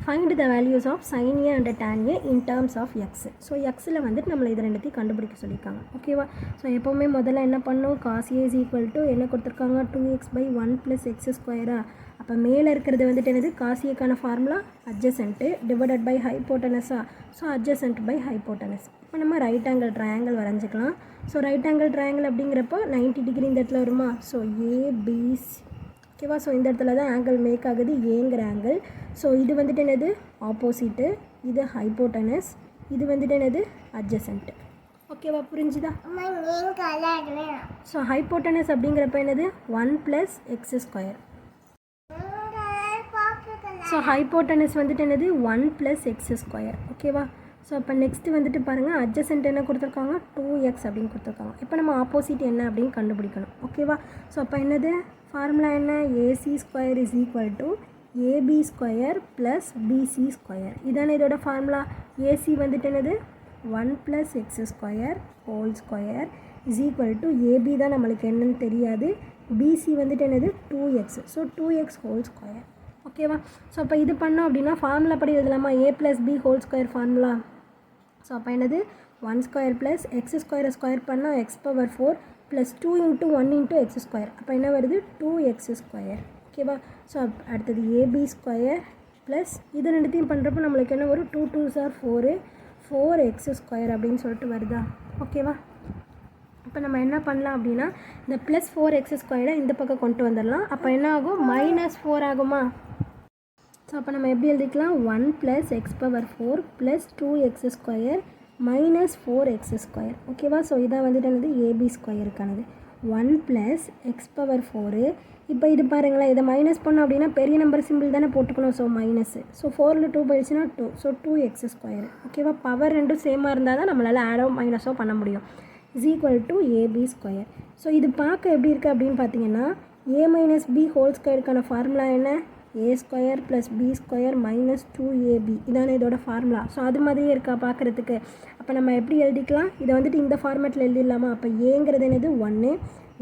find the values of sine A and tan A in terms of X. So எக்ஸில் வந்துட்டு நம்மளை இது ரெண்டுத்தையும் கண்டுபிடிக்க சொல்லியிருக்காங்க. ஓகேவா? ஸோ எப்போவுமே முதல்ல என்ன பண்ணணும்? Cos A is equal to என்ன கொடுத்துருக்காங்க? 2x/1 + x². அப்போ மேலே இருக்கிறது வந்துட்டு என்னது? காஸ் ஏக்கான ஃபார்முலா அட்ஜசன்ட்டு டிவைடட் பை ஹைப்போட்டனஸா? So adjacent by hypotenuse. இப்போ நம்ம ரைட் ஆங்கிள் ட்ரையாங்கிள் வரைஞ்சிக்கலாம். ஸோ ரைட் ஆங்கிள் ட்ரையாங்கிள் அப்படிங்கிறப்போ 90 டிகிரி இந்த இடத்துல வருமா? So ABC. ஓகேவா? ஸோ இந்த இடத்துல தான் ஆங்கிள் மேக் ஆகுது, ஏங்கிற ஆங்கிள். ஸோ இது வந்துட்டு என்னது? ஆப்போசிட்டு. இது ஹைப்போட்டனஸ். இது வந்துட்டு என்னது? அட்ஜசன்ட்டு. ஓகேவா? புரிஞ்சுதா? ஸோ ஹைப்போட்டனஸ் அப்படிங்கிறப்ப என்னது? 1 + x². ஸோ ஹைப்போட்டனஸ் வந்துட்டு என்னது? 1 + x². ஓகேவா? ஸோ அப்போ நெக்ஸ்ட்டு வந்துட்டு பாருங்கள் அட்ஜசன்ட் என்ன கொடுத்துருக்காங்க? 2x அப்படின்னு கொடுத்துருக்காங்க. இப்போ நம்ம ஆப்போசிட் என்ன அப்படின்னு கண்டுபிடிக்கணும். ஓகேவா? ஸோ அப்போ என்னது? ஃபார்முலா என்ன? AC² is equal to AB² + BC². இதானே இதோட ஃபார்முலா. ஏசி வந்துட்டு என்னது? 1 + x² is equal to AB தான் நம்மளுக்கு என்னன்னு தெரியாது. பிசி வந்துட்டு என்னது? 2x. So 2x². ஓகேவா? ஸோ அப்போ இது பண்ணோம் அப்படின்னா ஃபார்முலா படி எழுதலாமா? a+b² formula. ஸோ அப்போ என்னது? 1² + x² ஸ்கொயர் பண்ணால் x⁴ ப்ளஸ் 2 × 1 × x². அப்போ என்ன வருது? 2x². ஓகேவா? ஸோ அடுத்தது AB² ப்ளஸ் இது ரெண்டுத்தையும் பண்ணுறப்போ நம்மளுக்கு என்ன வரும்? 2 2s are 4 4x² அப்படின்னு சொல்லிட்டு வருதா? ஓகேவா? இப்போ நம்ம என்ன பண்ணலாம் அப்படின்னா இந்த ப்ளஸ் 4x² இந்த பக்கம் கொண்டு வந்துடலாம். அப்போ என்ன ஆகும்? -4 ஆகுமா? ஸோ அப்போ நம்ம எப்படி எழுதிக்கலாம்? 1 + x⁴ ப்ளஸ் 2x² - 4x². ஓகேவா? ஸோ இதான் வந்துட்டு என்னது? AB² இருக்கானது. 1 plus X power 4. இப்போ இது பாருங்களேன், இதை மைனஸ் பண்ணோம் அப்படின்னா பெரிய நம்பர் சிம்பிள் தானே போட்டுக்கணும். So minus. ஸோ 4ல் 2 போயிடுச்சுன்னா 2. So 2x². ஓகேவா, பவர் ரெண்டும் சேமாக இருந்தால் தான் நம்மளால் ஆடோ மைனஸோ பண்ண முடியும். Is equal to AB². So இது பார்க்க எப்படி இருக்குது அப்படின்னு பார்த்தீங்கன்னா, a மைனஸ் பி ஹோல் ஸ்கொயருக்கான ஃபார்முலா என்ன? a² + b² minus 2ab. இதானே இதோட ஃபார்முலா. ஸோ அது மாதிரியே இருக்கா பார்க்குறதுக்கு. அப்போ நம்ம எப்படி எழுதிக்கலாம்? இதை வந்துட்டு இந்த ஃபார்மேட்டில் எழுதிடலாமா? அப்போ ஏங்கிறது என்னது 1,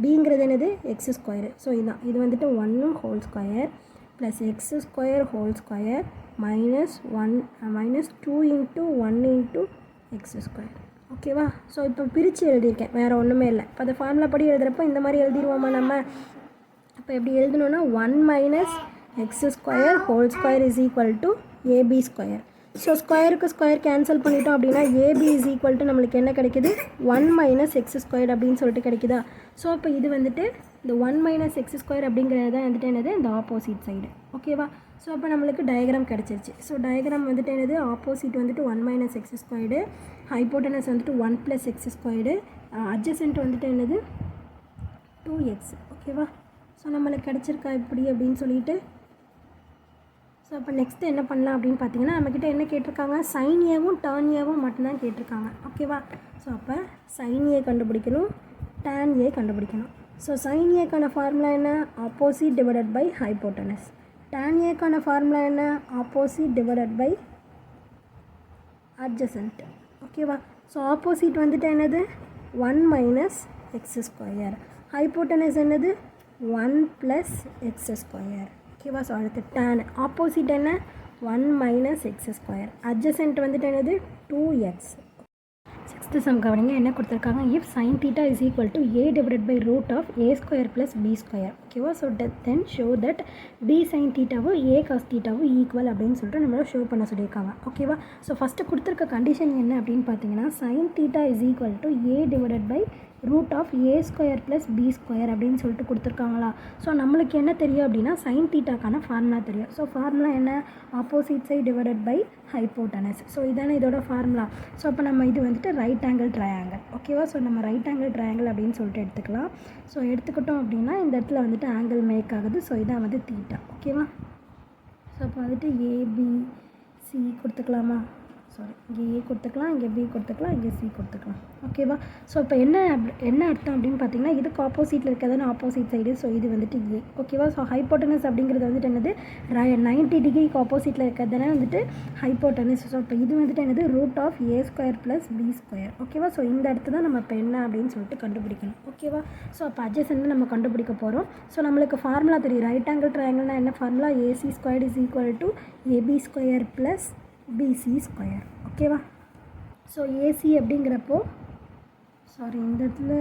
பிங்கிறது என்னது x². ஸோ இதுதான், இது வந்துட்டு 1 whole square plus x² whole square minus 2 × 1 × x². ஓகேவா. ஸோ இப்போ பிரித்து எழுதியிருக்கேன், வேறு ஒன்றுமே இல்லை. இப்போ அந்த ஃபார்முலா படி எழுதுகிறப்போ இந்த மாதிரி எழுதிடுவோமா நம்ம? இப்போ எப்படி எழுதணுன்னா 1 minus x² whole square is equal to AB². So ஸ்கொயருக்கு ஸ்கொயர் கேன்சல் பண்ணிட்டோம் அப்படின்னா AB இஸ் ஈக்குவல் டு நம்மளுக்கு என்ன கிடைக்குது? 1 மைனஸ் x² அப்படின்னு சொல்லிட்டு கிடைக்குதா? ஸோ அப்போ இது வந்துட்டு இந்த 1 மைனஸ் x² அப்படிங்கிறது தான் வந்துட்டு என்னது? இந்த ஆப்போசிட் சைடு. ஓகேவா. ஸோ அப்போ நம்மளுக்கு டயக்ராம் கிடச்சிருச்சு. ஸோ டயக்ராம் வந்துட்டு என்னது? ஆப்போசிட் வந்துட்டு 1 மைனஸ் x², ஹைப்போட்டனஸ் வந்துட்டு 1 ப்ளஸ் x², அட்ஜசன்ட் வந்துட்டு என்னது? 2x. ஓகேவா. ஸோ நம்மளுக்கு கிடச்சிருக்கா இப்படி அப்படின்னு சொல்லிட்டு. ஸோ அப்போ நெக்ஸ்ட்டு என்ன பண்ணலாம் அப்படின்னு பார்த்தீங்கன்னா, நம்மக்கிட்ட என்ன கேட்டிருக்காங்க? சைன் ஏவும் டர்ன் ஏவும் மட்டும்தான் கேட்டிருக்காங்க. ஓகேவா. ஸோ அப்போ சைன் ஏ கண்டுபிடிக்கணும், டேன் ஏ கண்டுபிடிக்கணும். ஸோ சைன் ஏக்கான ஃபார்முலா என்ன? Opposite divided by hypotenuse. Tan ஏக்கான ஃபார்முலா என்ன? Opposite divided by adjacent. ஓகேவா. ஸோ ஆப்போசிட் வந்துட்டு என்னது? 1 மைனஸ் x². ஹைப்போட்டனஸ் என்னது? 1 ப்ளஸ் x². ஓகேவா. ஸோ அடுத்து டேன். ஆப்போசிட் என்ன? 1 மைனஸ் x². அட்ஜசன்ட் வந்துட்டு என்னது? 2x. சிக்ஸ்த்து சம் கவனிங்க, என்ன கொடுத்துருக்காங்க? If sine theta is equal to a divided by root of a² plus b². ஓகேவா. So then show that b sine தீட்டாவும் a காஸ் தீட்டாவும் ஈக்குவல் அப்படின்னு சொல்லிட்டு நம்மளை ஷோ பண்ண சொல்லியிருக்காங்க. ஓகேவா. ஸோ ஃபஸ்ட்டு கொடுத்துருக்க கண்டிஷன் என்ன அப்படின்னு பார்த்தீங்கன்னா, sine theta is equal to a divided by root of a² plus b² அப்படின்னு சொல்லிட்டு கொடுத்துருக்காங்களா. ஸோ நம்மளுக்கு என்ன தெரியும் அப்படின்னா, சைன் தீட்டாக்கான ஃபார்முலா தெரியும். ஸோ ஃபார்முலா என்ன? Opposite side divided by hypotenuse. So இதானே இதோட ஃபார்முலா. ஸோ அப்போ நம்ம இது வந்துட்டு ரைட் ஆங்கிள் ட்ரையாங்கிள். ஓகேவா. ஸோ நம்ம ரைட் ஆங்கிள் ட்ரையாங்கிள் அப்படின்னு சொல்லிட்டு எடுத்துக்கலாம். ஸோ எடுத்துக்கிட்டோம் அப்படின்னா இந்த இடத்துல வந்துட்டு ஆங்கிள் மேக் ஆகுது. ஸோ இதான் வந்து தீட்டா. ஓகேவா. ஸோ அப்போ வந்துட்டு ஏபிசி கொடுத்துக்கலாமா? சாரி, இங்கே ஏ கொடுத்துக்கலாம், இங்கே பி கொடுத்துக்கலாம், இங்கே சி கொடுத்துக்கலாம். ஓகேவா. ஸோ இப்போ என்ன அர்த்தம் அப்படின்னு பார்த்தீங்கன்னா, இதுக்கு ஆப்போசிட்டில் இருக்கிறதான ஆப்போசிட் சைடு. ஸோ இது வந்துட்டு ஏ. ஓகேவா. ஸோ ஹைப்போட்டனஸ் அப்படிங்கிறது வந்துட்டு என்னது? 90 டிகிரிக்கு ஆப்போசிட்டில் இருக்கிறதானே வந்துட்டு ஹைப்போட்டனஸ். ஸோ இப்போ இது வந்துட்டு என்னது? Root of a² plus b². ஓகேவா. ஸோ இந்த இடத்து தான் நம்ம இப்போ என்ன அப்படின்னு சொல்லிட்டு கண்டுபிடிக்கணும். ஓகேவா. ஸோ அப்போ அட்ஜசன்ட் நம்ம கண்டுபிடிக்க போகிறோம். ஸோ நம்மளுக்கு ஃபார்முலா தெரியும். ரைட் ஆங்கிள் ட்ரையாங்கிள்னா என்ன formula? AC² is equal to AB² plus BC². ஓகேவா. ஸோ ஏசி அப்படிங்கிறப்போ சாரி, இந்த இடத்துல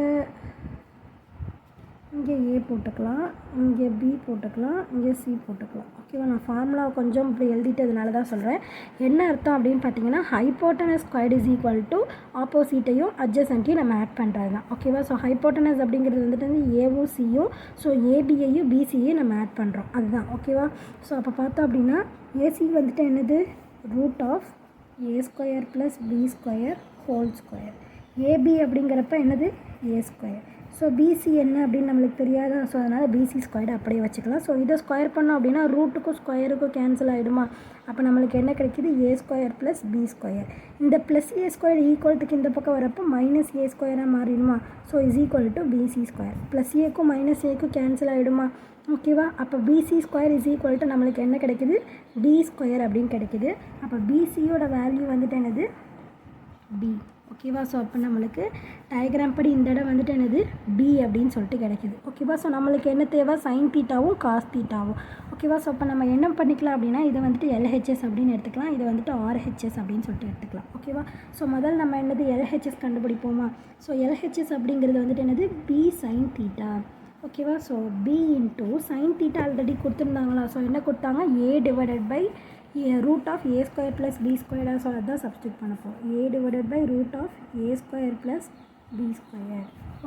இங்கே ஏ போட்டுக்கலாம், இங்கே பி போட்டுக்கலாம், இங்கே சி போட்டுக்கலாம். ஓகேவா. நான் ஃபார்முலா கொஞ்சம் இப்படி எழுதிட்டதுனால தான் சொல்கிறேன். என்ன அர்த்தம் அப்படின்னு பார்த்தீங்கன்னா, hypotenuse squared is equal to ஆப்போசிட்டையும் அட்ஜசன்ட்டையும் நம்ம ஆட் பண்ணுறது தான். ஓகேவா. ஸோ ஹைப்போட்டனஸ் அப்படிங்கிறது வந்துட்டு வந்து ஏவும் சியும், ஸோ ஏபியையும் பிசியையும் நம்ம ஆட் பண்ணுறோம், அதுதான். ஓகேவா. ஸோ அப்போ பார்த்தோம் அப்படின்னா ஏசி வந்துட்டு என்னது? Root of a² plus b² whole square. AB அப்படிங்கிறப்ப என்னது? a². ஸோ பிசி என்ன அப்படின்னு நம்மளுக்கு தெரியாதா. ஸோ அதனால் BC² அப்படியே வச்சுக்கலாம். ஸோ இதை ஸ்கொயர் பண்ணோம் அப்படின்னா ரூட்டுக்கும் ஸ்கொயருக்கும் கேன்சல் ஆகிடுமா. அப்போ நம்மளுக்கு என்ன கிடைக்கிது? a² plus b². இந்த ப்ளஸ் a² ஈக்குவல்ட்டுக்கு இந்த பக்கம் வரப்போ மைனஸ் a² மாறிடுமா. So is equal to BC². Plus ஏக்கும் மைனஸ் ஏக்கும் கேன்சல் ஆகிடுமா. ஓகேவா. அப்போ BC² இஸ் ஈக்குவல் டு நம்மளுக்கு என்ன கிடைக்குது? d² அப்படின்னு கிடைக்குது. அப்போ பிசியோட வேல்யூ வந்துட்டு என்னது? பி. ஓகேவா. ஸோ அப்போ நம்மளுக்கு டயக்ராம் படி இந்த இடம் வந்துட்டு என்னது? பி அப்படின்னு சொல்லிட்டு கிடைக்குது. ஓகேவா. ஸோ நம்மளுக்கு என்ன தேவை? சைன் தீட்டாவும் காஸ் தீட்டாவும். ஓகேவா. ஸோ அப்போ நம்ம என்ன பண்ணிக்கலாம் அப்படின்னா, இதை வந்துட்டு LHS அப்படின்னு எடுத்துக்கலாம், இதை வந்துட்டு RHS அப்படின்னு சொல்லிட்டு எடுத்துக்கலாம். ஓகேவா. ஸோ முதல் நம்ம என்னது? LHS கண்டுபிடிப்போமா. ஸோ LHS அப்படிங்கிறது வந்துட்டு என்னது? B sine theta. ஓகேவா. So B into sine theta already கொடுத்துருந்தாங்களா. ஸோ என்ன கொடுத்தாங்க? A divided by root of a² plus b². So அதுதான் சப்ஸ்டியூட் பண்ண போகிறோம். A divided by root of a² plus b².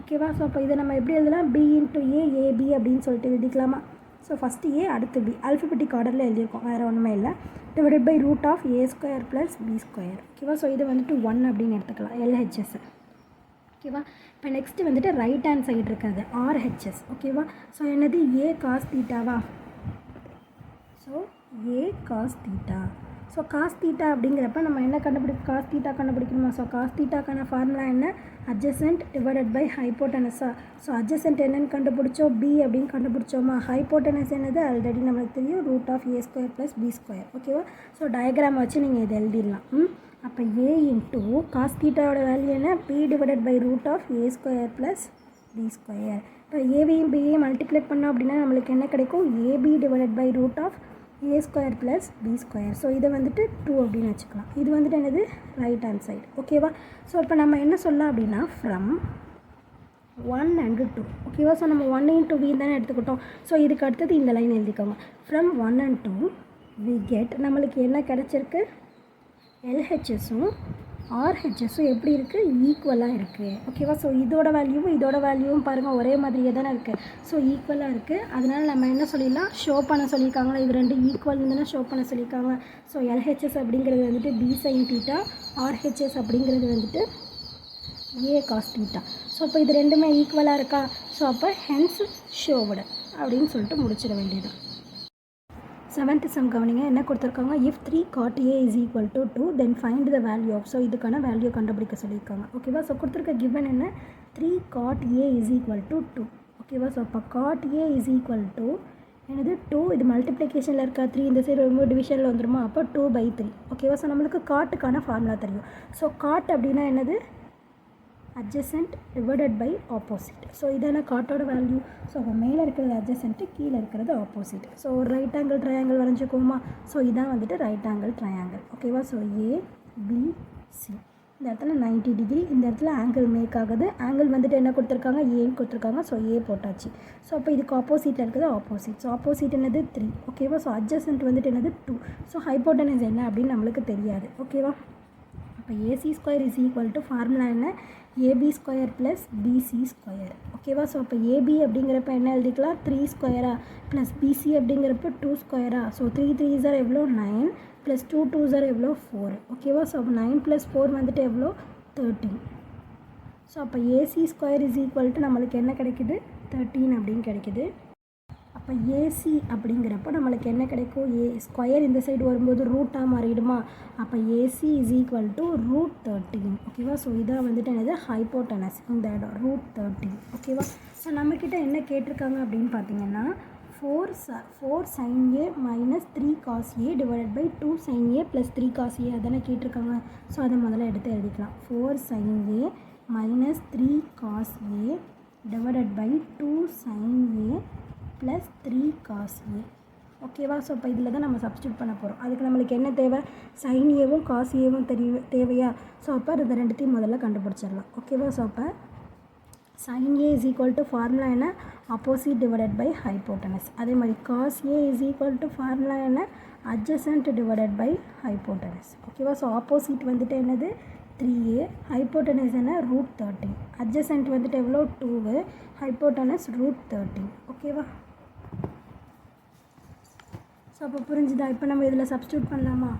ஓகேவா. ஸோ அப்போ இதை நம்ம எப்படி எழுதலாம்? பி இன்ட்டு ஏ ஏபி அப்படின்னு சொல்லிட்டு எழுதிக்கலாமா. ஸோ ஃபஸ்ட்டு ஏ அடுத்து பி ஆல்ஃபபெட்டிக் ஆர்டரில் எழுதியிருக்கோம், வேறு ஒன்றுமே இல்லை. Divided by root of a² plus b². ஓகேவா. ஸோ இது வந்துட்டு 1 அப்படின்னு எடுத்துக்கலாம் LHS. ஓகேவா. இப்போ நெக்ஸ்ட்டு வந்துட்டு ரைட் ஹேண்ட் சைடு இருக்கிறது ஆர்ஹெச்எஸ். ஓகேவா. ஸோ என்னது ஏ காஸ் தீட்டாவா. So A cos theta. So cos theta அப்படிங்கிறப்ப நம்ம என்ன காஸ் தீட்டா கண்டுபிடிக்கணுமா. ஸோ காஸ் தீட்டாக்கான ஃபார்முலா என்ன, அட்ஜசன்ட் டிவைடட் பை ஹைப்போட்டனஸா. ஸோ அட்ஜசன்ட் என்னென்னு கண்டுபிடிச்சோம், பி அப்படின்னு கண்டுபிடிச்சோமா. ஹைப்போட்டனஸ் என்னது ஆல்ரெடி நம்மளுக்கு தெரியும், √(a² + b²). ஓகேவா. ஸோ டயக்ராம் வச்சு நீங்கள் இதை எழுதிடலாம். அப்போ ஏ இன்ட்டு காஸ் தீட்டாவோட வேல்யூ என்ன, B divided by √(a² + b²). இப்போ ஏவையும் பியையும் மல்டிப்ளை பண்ணோம் அப்படின்னா நம்மளுக்கு என்ன கிடைக்கும், AB divided by √(a² + b²). So இதை வந்துட்டு 2 அப்படின்னு வச்சுக்கலாம். இது வந்துட்டு என்னது ரைட் ஹேண்ட் சைடு. ஓகேவா. ஸோ இப்போ நம்ம என்ன சொல்லலாம் அப்படின்னா ஃப்ரம் 1 and 2. ஓகேவா. ஸோ நம்ம 1 into v தானே எடுத்துக்கிட்டோம். ஸோ இதுக்கு அடுத்தது இந்த லைன் எழுதிக்கோங்க. ஃப்ரம் 1 and 2 we get நம்மளுக்கு என்ன கிடச்சிருக்கு, எல்ஹெச்எஸும் ஆர்ஹெச்எஸும் எப்படி இருக்குது, ஈக்குவலாக இருக்குது. ஓகேவா. ஸோ இதோட வேல்யூவும் பாருங்கள் ஒரே மாதிரியே தானே இருக்குது. ஸோ ஈக்குவலாக இருக்குது. அதனால் நம்ம என்ன சொல்லிடலாம், ஷோ பண்ண சொல்லியிருக்காங்களா, இது ரெண்டு ஈக்குவல் தானே ஷோ பண்ண சொல்லியிருக்காங்க. ஸோ எல்ஹெச்எஸ் அப்படிங்கிறது வந்துட்டு பி சைன் தீட்டா, ஆர்ஹெச்எஸ் அப்படிங்கிறது வந்துட்டு ஏ காஸ் தீட்டா. ஸோ இப்போ இது ரெண்டுமே ஈக்குவலாக இருக்கா. ஸோ அப்போ ஹென்ஸ் ஷோவுடு அப்படின்னு சொல்லிட்டு முடிச்சிட வேண்டியது. 7th sum கவனிங்க, என்ன கொடுத்துருக்காங்க, if 3 cot a is equal to 2 then find the value of. So இதுக்கான வேல்யூ கண்டுபிடிக்க சொல்லியிருக்காங்க. ஓகேவா. ஸோ கொடுத்துருக்க given என்ன, 3 cot a is equal to 2. ஓகேவா. ஸோ அப்போ cot a is equal to என்னது 2, இது மல்டிப்ளிகேஷனில் இருக்கா, 3 இந்த சைடு ரொம்ப டிவிஷனில் வந்துடுமா, அப்போ 2/3. ஓகேவா. ஸோ நம்மளுக்கு காட்டுக்கான ஃபார்முலா தெரியும். ஸோ காட் அப்படின்னா என்னது, adjacent divided by opposite. So இதான காட்டோட வேல்யூ. ஸோ அப்போ மேலே இருக்கிறது adjacent, கீழே இருக்கிறது ஆப்போசிட். ஸோ ஒரு ரைட் ஆங்கிள் ட்ரையாங்கிள் வரைஞ்சிக்கோமா. ஸோ இதான் வந்துட்டு ரைட் ஆங்கிள் ட்ரையாங்கிள். ஓகேவா. ஸோ ஏபிசி இந்த இடத்துல 90 டிகிரி, இந்த இடத்துல ஆங்கிள் மேக் ஆகுது. ஆங்கிள் வந்துட்டு என்ன கொடுத்துருக்காங்க, ஏன்னு கொடுத்துருக்காங்க. ஸோ ஏ போட்டாச்சு. ஸோ அப்போ இதுக்கு ஆப்போசிட்டில் இருக்கிறது ஆப்போசிட். ஸோ ஆப்போசிட் என்னது 3. ஓகேவா. ஸோ adjacent வந்துட்டு என்னது 2. ஸோ ஹைப்போட்டனஸ் என்ன அப்படின்னு நம்மளுக்கு தெரியாது. ஓகேவா. அப்போ AC² is equal to formula என்ன, AB² + BC². ஓகேவா. ஸோ அப்போ ஏபி அப்படிங்கிறப்ப என்ன எழுதிக்கலாம், 3² + BC அப்படிங்கிறப்ப 2². ஸோ 3 3s are எவ்வளோ 9 + 2 2s are எவ்வளோ 4. ஓகேவா. ஸோ அப்போ 9 + 4 வந்துட்டு எவ்வளோ 13. ஸோ அப்போ AC² is equal to நம்மளுக்கு என்ன கிடைக்குது, 13 அப்படின்னு கிடைக்குது. அப்போ ஏசி அப்படிங்கிறப்போ நம்மளுக்கு என்ன கிடைக்கும், ஏ ஸ்கொயர் இந்த சைடு வரும்போது ரூட்டாக மாறிடுமா. அப்போ ஏசி இஸ் ஈக்குவல் டு √13. ஓகேவா. ஸோ இதான் வந்துட்டு என்னது ஹைப்போட்டனஸ், இந்த இடம் √13. ஓகேவா. ஸோ நம்மக்கிட்ட என்ன கேட்டிருக்காங்க அப்படின்னு பார்த்தீங்கன்னா 4 sin a - 3 cos a divided by 2 sin a + 3 cos a அதானே கேட்டிருக்காங்க. ஸோ அதை முதல்ல எடுத்து எழுதிக்கலாம். 4 sin a - 3 cos a divided by 2 sin a + 3 cos a. ஓகேவா. ஸோ இப்போ இதில் தான் நம்ம சப்ஸ்டியூட் பண்ண போகிறோம். அதுக்கு நம்மளுக்கு என்ன தேவை, sin ஏவும் cos ஏவும் தேவையா. ஸோ அப்போ இது ரெண்டுத்தையும் முதல்ல கண்டுபிடிச்சிடலாம். ஓகேவா. ஸோ அப்போ sin a is equal to formula என்ன, ஆப்போசிட் டிவைடட் பை ஹைப்போட்டனஸ். அதே மாதிரி cos a is equal to formula என்ன, adjacent டிவைடட் பை ஹைப்போட்டனஸ். ஓகேவா. ஸோ ஆப்போசிட் வந்துட்டு என்னது 3a, ஹைப்போட்டனஸ் என்ன √13, adjacent வந்துட்டு எவ்வளோ 2, ஹைப்போட்டனஸ் √13. ஓகேவா. ஸோ அப்போ புரிஞ்சுதா. இப்போ நம்ம இதில் சப்ஸ்டியூட் பண்ணலாமா.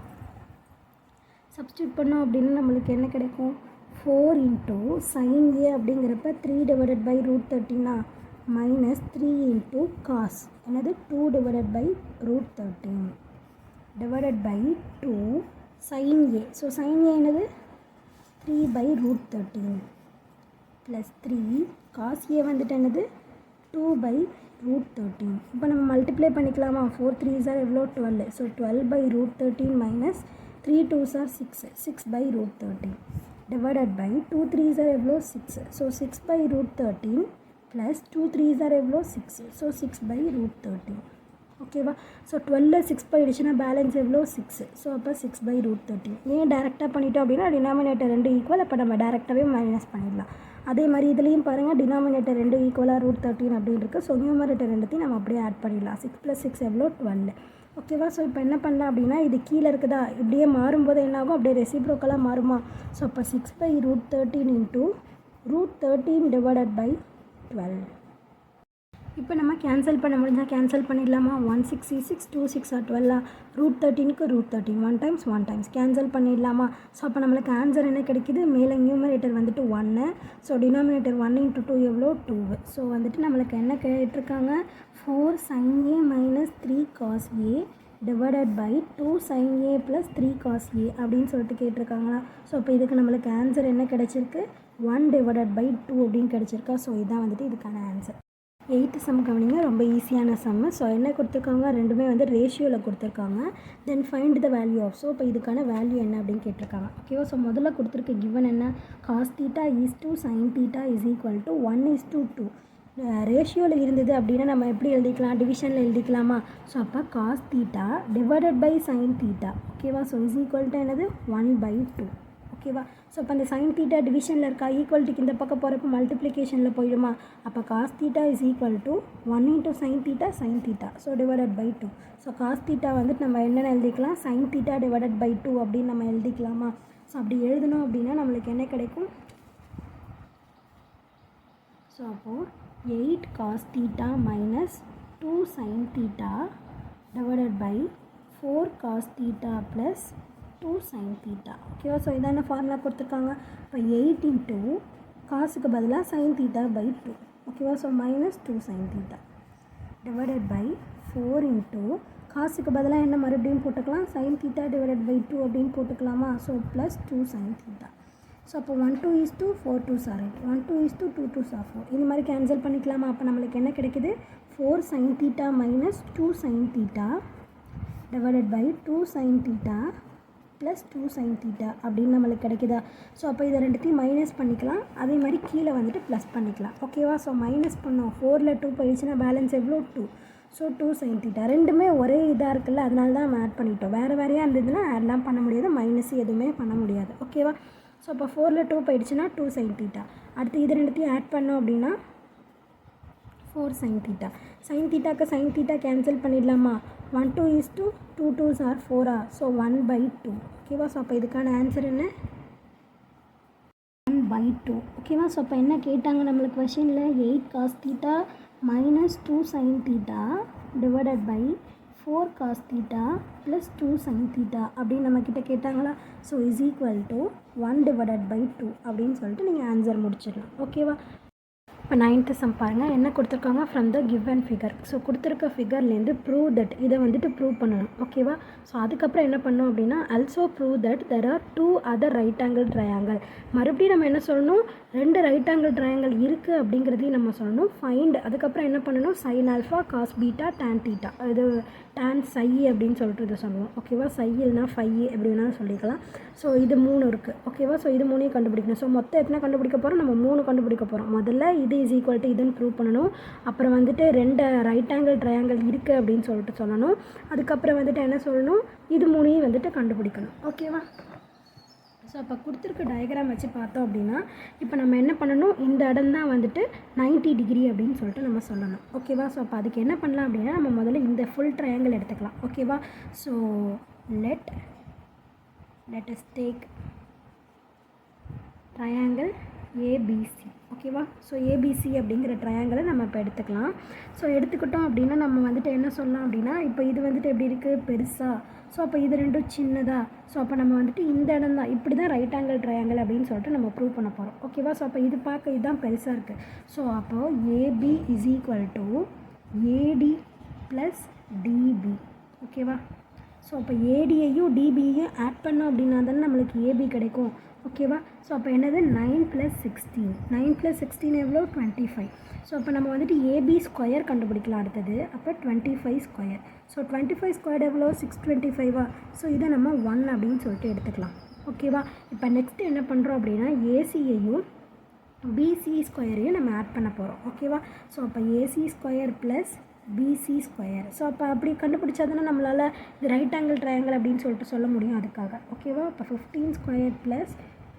சப்ஸ்டியூட் பண்ணோம் அப்படின்னா நம்மளுக்கு என்ன கிடைக்கும், 4 × sin a அப்படிங்கிறப்ப 3 டிவைடட் பை √13 -3 × cos என்னது 2 divided by √13 divided by 2 sin a. So sin a என்னது 3/√13 + 3 cos a வந்துட்டு என்னது 2/√13. இப்போ நம்ம மல்டிப்ளை பண்ணிக்கலாமா. 4 3s are எவ்வளோ 12. So 12/√13 - 3 2s are 6, 6/√13 divided by 2 3s are எவ்வளோ 6. ஸோ 6/√13 + 2 3s are எவ்வளோ 6. ஸோ 6/√13. ஓகேவா. ஸோ 12 6 போயிடுச்சுன்னா பேலன்ஸ் எவ்வளோ 6. ஸோ அப்போ 6/√13. ஏன் டேரெக்டாக பண்ணிட்டோம் அப்படின்னா டினாமினேட்டர் 2 ஈக்குவல். அப்போ நம்ம டேரெக்டாகவே மைனஸ் பண்ணிடலாம். அதே மாதிரி இதுலேயும் பாருங்கள் டினாமினேட்டர் 2 ஈக்குவலாக √13 அப்படின்னு இருக்குது. ஸோ நியூமரேட்டர் ரெண்டுத்தையும் நம்ம அப்படியே ஆட் பண்ணிடலாம். 6 + 6 எவ்வளோ 12. ஓகேவா. ஸோ இப்போ என்ன பண்ணலாம் அப்படின்னா இது கீழே இருக்குதா, இப்படியே மாறும்போது என்னாகும், அப்படியே ரெசிப்ரோக்கலாக மாறுமா. ஸோ அப்போ 6/√13 × √13 டிவைடட் பை 12. இப்போ நம்ம கேன்சல் பண்ண முடிஞ்சால் கேன்சல் பண்ணிடலாமா? 1 6 6 2 6 12 √13க்கு √13 1 டைம்ஸ் கேன்சல் பண்ணிடலாமா? ஸோ அப்போ நம்மளுக்கு ஆன்சர் என்ன கிடைக்குது? மேலே நியூமரேட்டர் வந்துட்டு 1, ஸோ டினாமினேட்டர் 1 × 2 எவ்வளோ 2. ஸோ வந்துட்டு நம்மளுக்கு என்ன கேட்டிருக்காங்க? 4 sin a minus 3 cos a divided by 2 sin a plus 3 cos a அப்படின்னு சொல்லிட்டு கேட்டிருக்காங்களா? ஸோ இப்போ இதுக்கு நம்மளுக்கு ஆன்சர் என்ன கிடச்சிருக்கு? 1 டிவைடட் பை 2 அப்படின்னு கிடச்சிருக்கா? ஸோ இதுதான் வந்துட்டு இதுக்கான ஆன்சர். 8th சம் கவனிங்க, ரொம்ப ஈஸியான சம்மு. ஸோ என்ன கொடுத்துருக்காங்க? ரெண்டுமே வந்து ரேஷியோவில் கொடுத்துருக்காங்க. Then find the value of. So இப்போ இதுக்கான வேல்யூ என்ன அப்படின்னு கேட்டிருக்காங்க. ஓகேவா? ஸோ முதல்ல கொடுத்துருக்க கிவன் என்ன? Cos theta is to sine theta is equal to 1:2. ரேஷியோவில் இருந்தது அப்படின்னா நம்ம எப்படி எழுதிக்கலாம்? டிவிஷனில் எழுதிக்கலாமா? ஸோ அப்போ cos theta divided by sine theta. ஓகேவா? ஸோ இஸ் ஈக்குவல் டு என்னது? 1/2. ஓகேவா? ஸோ இப்போ அந்த சைன் தீட்டா டிவிஷனில் இருக்கா? ஈக்குவல்ட்டுக்கு இந்த பக்கம் போகிறப்ப மல்டிப்ளிகேஷனில் போயிடுமா? அப்போ cos theta is equal to 1 × sin தீட்டா so divided by 2. So cos theta வந்துட்டு நம்ம என்னென்ன எழுதிக்கலாம்? சைன் தீட்டா டிவைடட் பை 2 அப்படின்னு நம்ம எழுதிக்கலாமா? ஸோ அப்படி எழுதணும் அப்படின்னா நம்மளுக்கு என்ன கிடைக்கும்? ஸோ அப்போது 8 cos theta minus 2 sin theta divided by 4 cos theta plus 2 sin theta. ஓகேவா? ஸோ இதான ஃபார்முலா கொடுத்துருக்காங்க. இப்போ 8 இன்ட்டு காசுக்கு பதிலாக sin theta by 2. ஓகேவா? So minus 2 sin theta divided by 4 into காசுக்கு பதிலாக என்ன மறுபடியும் போட்டுக்கலாம்? sin theta divided by 2 அப்படின்னு போட்டுக்கலாமா? So plus 2 sin theta. ஸோ அப்போ 1 2 is 2 4 2s are 8 1 2 is 2 2 2s are 4. இது மாதிரி கேன்சல் பண்ணிக்கலாமா? அப்போ நம்மளுக்கு என்ன கிடைக்குது? 4 sin theta minus 2 sin theta divided by 2 sin theta plus 2 sin theta அப்படின்னு நம்மளுக்கு கிடைக்குதா? ஸோ அப்போ இதை ரெண்டுத்தையும் மைனஸ் பண்ணிக்கலாம். அதே மாதிரி கீழே வந்துட்டு ப்ளஸ் பண்ணிக்கலாம். ஓகேவா? ஸோ மைனஸ் பண்ணோம். 4ல் 2 போயிடுச்சுன்னா பேலன்ஸ் எவ்வளோ? 2. ஸோ 2 sin theta ரெண்டுமே ஒரே இதாக இருக்குல்ல, அதனால தான் நம்ம ஆட் பண்ணிட்டோம். வேறு வேறையாக இருந்ததுன்னா ஆட்லாம் பண்ண முடியாது, மைனஸ் எதுவுமே பண்ண முடியாது. ஓகேவா? ஸோ அப்போ 4ல் 2 போயிடுச்சுன்னா 2 sin theta. அடுத்து இது ரெண்டுத்தையும் ஆட் பண்ணோம் அப்படின்னா 4 sin theta. sin thetaக்கு sin theta cancel பண்ணிடலாமா? 1 2 is 2 2 2s are 4. ஸோ 1/2. ஓகேவா? ஸோ அப்போ இதுக்கான ஆன்சர் என்ன? 1/2. ஓகேவா? ஸோ அப்போ என்ன கேட்டாங்க நம்மளுக்கு கொஷினில்? 8 cos theta minus 2 sin theta divided by 4 cos theta plus 2 sin theta அப்படின்னு நம்மக்கிட்ட கேட்டாங்களா? So is equal to 1 divided by 2 அப்படின்னு சொல்லிட்டு நீங்கள் ஆன்சர் முடிச்சிடலாம். ஓகேவா? இப்போ 9th சம் பாருங்கள், என்ன கொடுத்துருக்காங்க? From the given figure. So கொடுத்துருக்க ஃபிகர்லேருந்து ப்ரூவ் தட், இதை வந்துட்டு ப்ரூவ் பண்ணணும். ஓகேவா? ஸோ அதுக்கப்புறம் என்ன பண்ணோம் அப்படின்னா also prove that there are 2 other right angle triangle. மறுபடியும் நம்ம என்ன சொல்லணும்? 2 ரைட் ஆங்கிள் ட்ரையாங்கிள் இருக்குது அப்படிங்கிறதையும் நம்ம சொல்லணும். ஃபைண்ட், அதுக்கப்புறம் என்ன பண்ணணும்? Sine alpha cos beta tan theta, இது டேன் சை அப்படின்னு சொல்லிட்டு இதை சொல்லுவோம். ஓகேவா? சையில்னா ஃபை எப்படி வேணாலும் சொல்லிக்கலாம். ஸோ இது 3 இருக்குது. ஓகேவா? ஸோ இது 3 கண்டுபிடிக்கணும். ஸோ மொத்தம் எத்தனை கண்டுபிடிக்க போகிறோம்? நம்ம 3 கண்டுபிடிக்க போகிறோம். முதல்ல இது இஸ் ஈக்குவல் டு இதுன்னு ப்ரூவ் பண்ணணும். அப்புறம் வந்துட்டு 2 ரைட் ஆங்கிள் ட்ரையாங்கிள் இருக்குது அப்படின்னு சொல்லிட்டு சொல்லணும். அதுக்கப்புறம் வந்துட்டு என்ன சொல்லணும்? இது 3ஐயும் வந்துட்டு கண்டுபிடிக்கணும். ஓகேவா? ஸோ அப்போ கொடுத்துருக்க டயக்ராம் வச்சு பார்த்தோம் அப்படின்னா இப்போ நம்ம என்ன பண்ணணும்? இந்த இடம் தான் வந்துட்டு 90 டிகிரி அப்படின்னு சொல்லிட்டு நம்ம சொல்லணும். ஓகேவா? ஸோ அப்போ அதுக்கு என்ன பண்ணலாம் அப்படின்னா நம்ம முதல்ல இந்த ஃபுல் ட்ரையாங்கிள் எடுத்துக்கலாம். ஓகேவா? So let us take triangle ABC. ஓகேவா? ஸோ ஏபிசி அப்படிங்கிற ட்ரையாங்கிளை நம்ம இப்போ எடுத்துக்கலாம். ஸோ எடுத்துக்கிட்டோம் அப்படின்னா நம்ம வந்துட்டு என்ன சொல்லலாம் அப்படின்னா இப்போ இது வந்துட்டு எப்படி இருக்குது? பெருசாக. ஸோ அப்போ இது ரெண்டும் சின்னதாக. ஸோ அப்போ நம்ம வந்துட்டு இந்த இடம் தான், இப்படி தான் ரைட் ஆங்கிள் ட்ரையாங்கிள் அப்படின்னு சொல்லிட்டு நம்ம ப்ரூவ் பண்ண போகிறோம். ஓகேவா? ஸோ அப்போ இது பார்க்க இதுதான் பெருசாக இருக்குது. ஸோ அப்போது AB is equal to AD plus DB. ஓகேவா? ஸோ அப்போ ஏடியையும் டிபியையும் ஆட் பண்ணோம் அப்படின்னா தானே நம்மளுக்கு ஏபி கிடைக்கும். ஓகேவா? ஸோ அப்போ என்னது? 9 + 16. 9 + 16 எவ்வளோ? 25. ஸோ அப்போ நம்ம வந்துட்டு ஏபி ஸ்கொயர் கண்டுபிடிக்கலாம் அடுத்தது. அப்போ 25 ஸ்கொயர். ஸோ 25 ஸ்கொயர் எவ்வளோ? 625. ஸோ இதை நம்ம 1 அப்படின்னு சொல்லிட்டு எடுத்துக்கலாம். ஓகேவா? இப்போ நெக்ஸ்ட்டு என்ன பண்ணுறோம் அப்படின்னா ஏசியையும் பிசி ஸ்கொயரையும் நம்ம ஆட் பண்ண போகிறோம். ஓகேவா? ஸோ அப்போ AC square plus BC square. So அப்போ அப்படி கண்டுபிடிச்சா தானே நம்மளால் இது ரைட் ஆங்கிள் ட்ரையாங்கிள் அப்படின்னு சொல்லிட்டு சொல்ல முடியும். அதுக்காக. ஓகேவா? இப்போ 15 ஸ்கொயர் ப்ளஸ்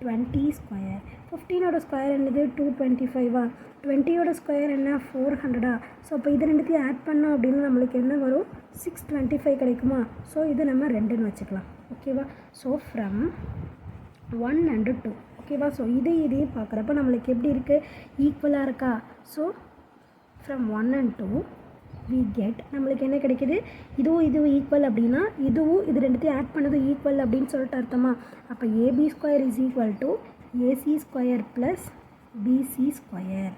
20 ஸ்கொயர். 15ஓட ஸ்கொயர் என்னது? 225. 20ஓட ஸ்கொயர் என்ன? 400. ஸோ அப்போ இது ரெண்டுத்தையும் ஆட் பண்ணோம் அப்படின்னா நம்மளுக்கு என்ன வரும்? 625 கிடைக்குமா? ஸோ இது நம்ம 2ன்னு வச்சுக்கலாம். ஓகேவா? So from 1 and 2. ஓகேவா? ஸோ இதையும் பார்க்குறப்ப நம்மளுக்கு எப்படி இருக்குது? ஈக்குவலாக இருக்கா? So from 1 and 2 we get நம்மளுக்கு என்ன கிடைக்குது, இதுவும் ஈக்குவல் அப்படின்னா இதுவும் இது ரெண்டுத்தையும் ஆட் பண்ணது ஈக்குவல் அப்படின்னு சொல்லிட்டு அர்த்தமா. அப்போ AB square is equal to AC square plus BC square.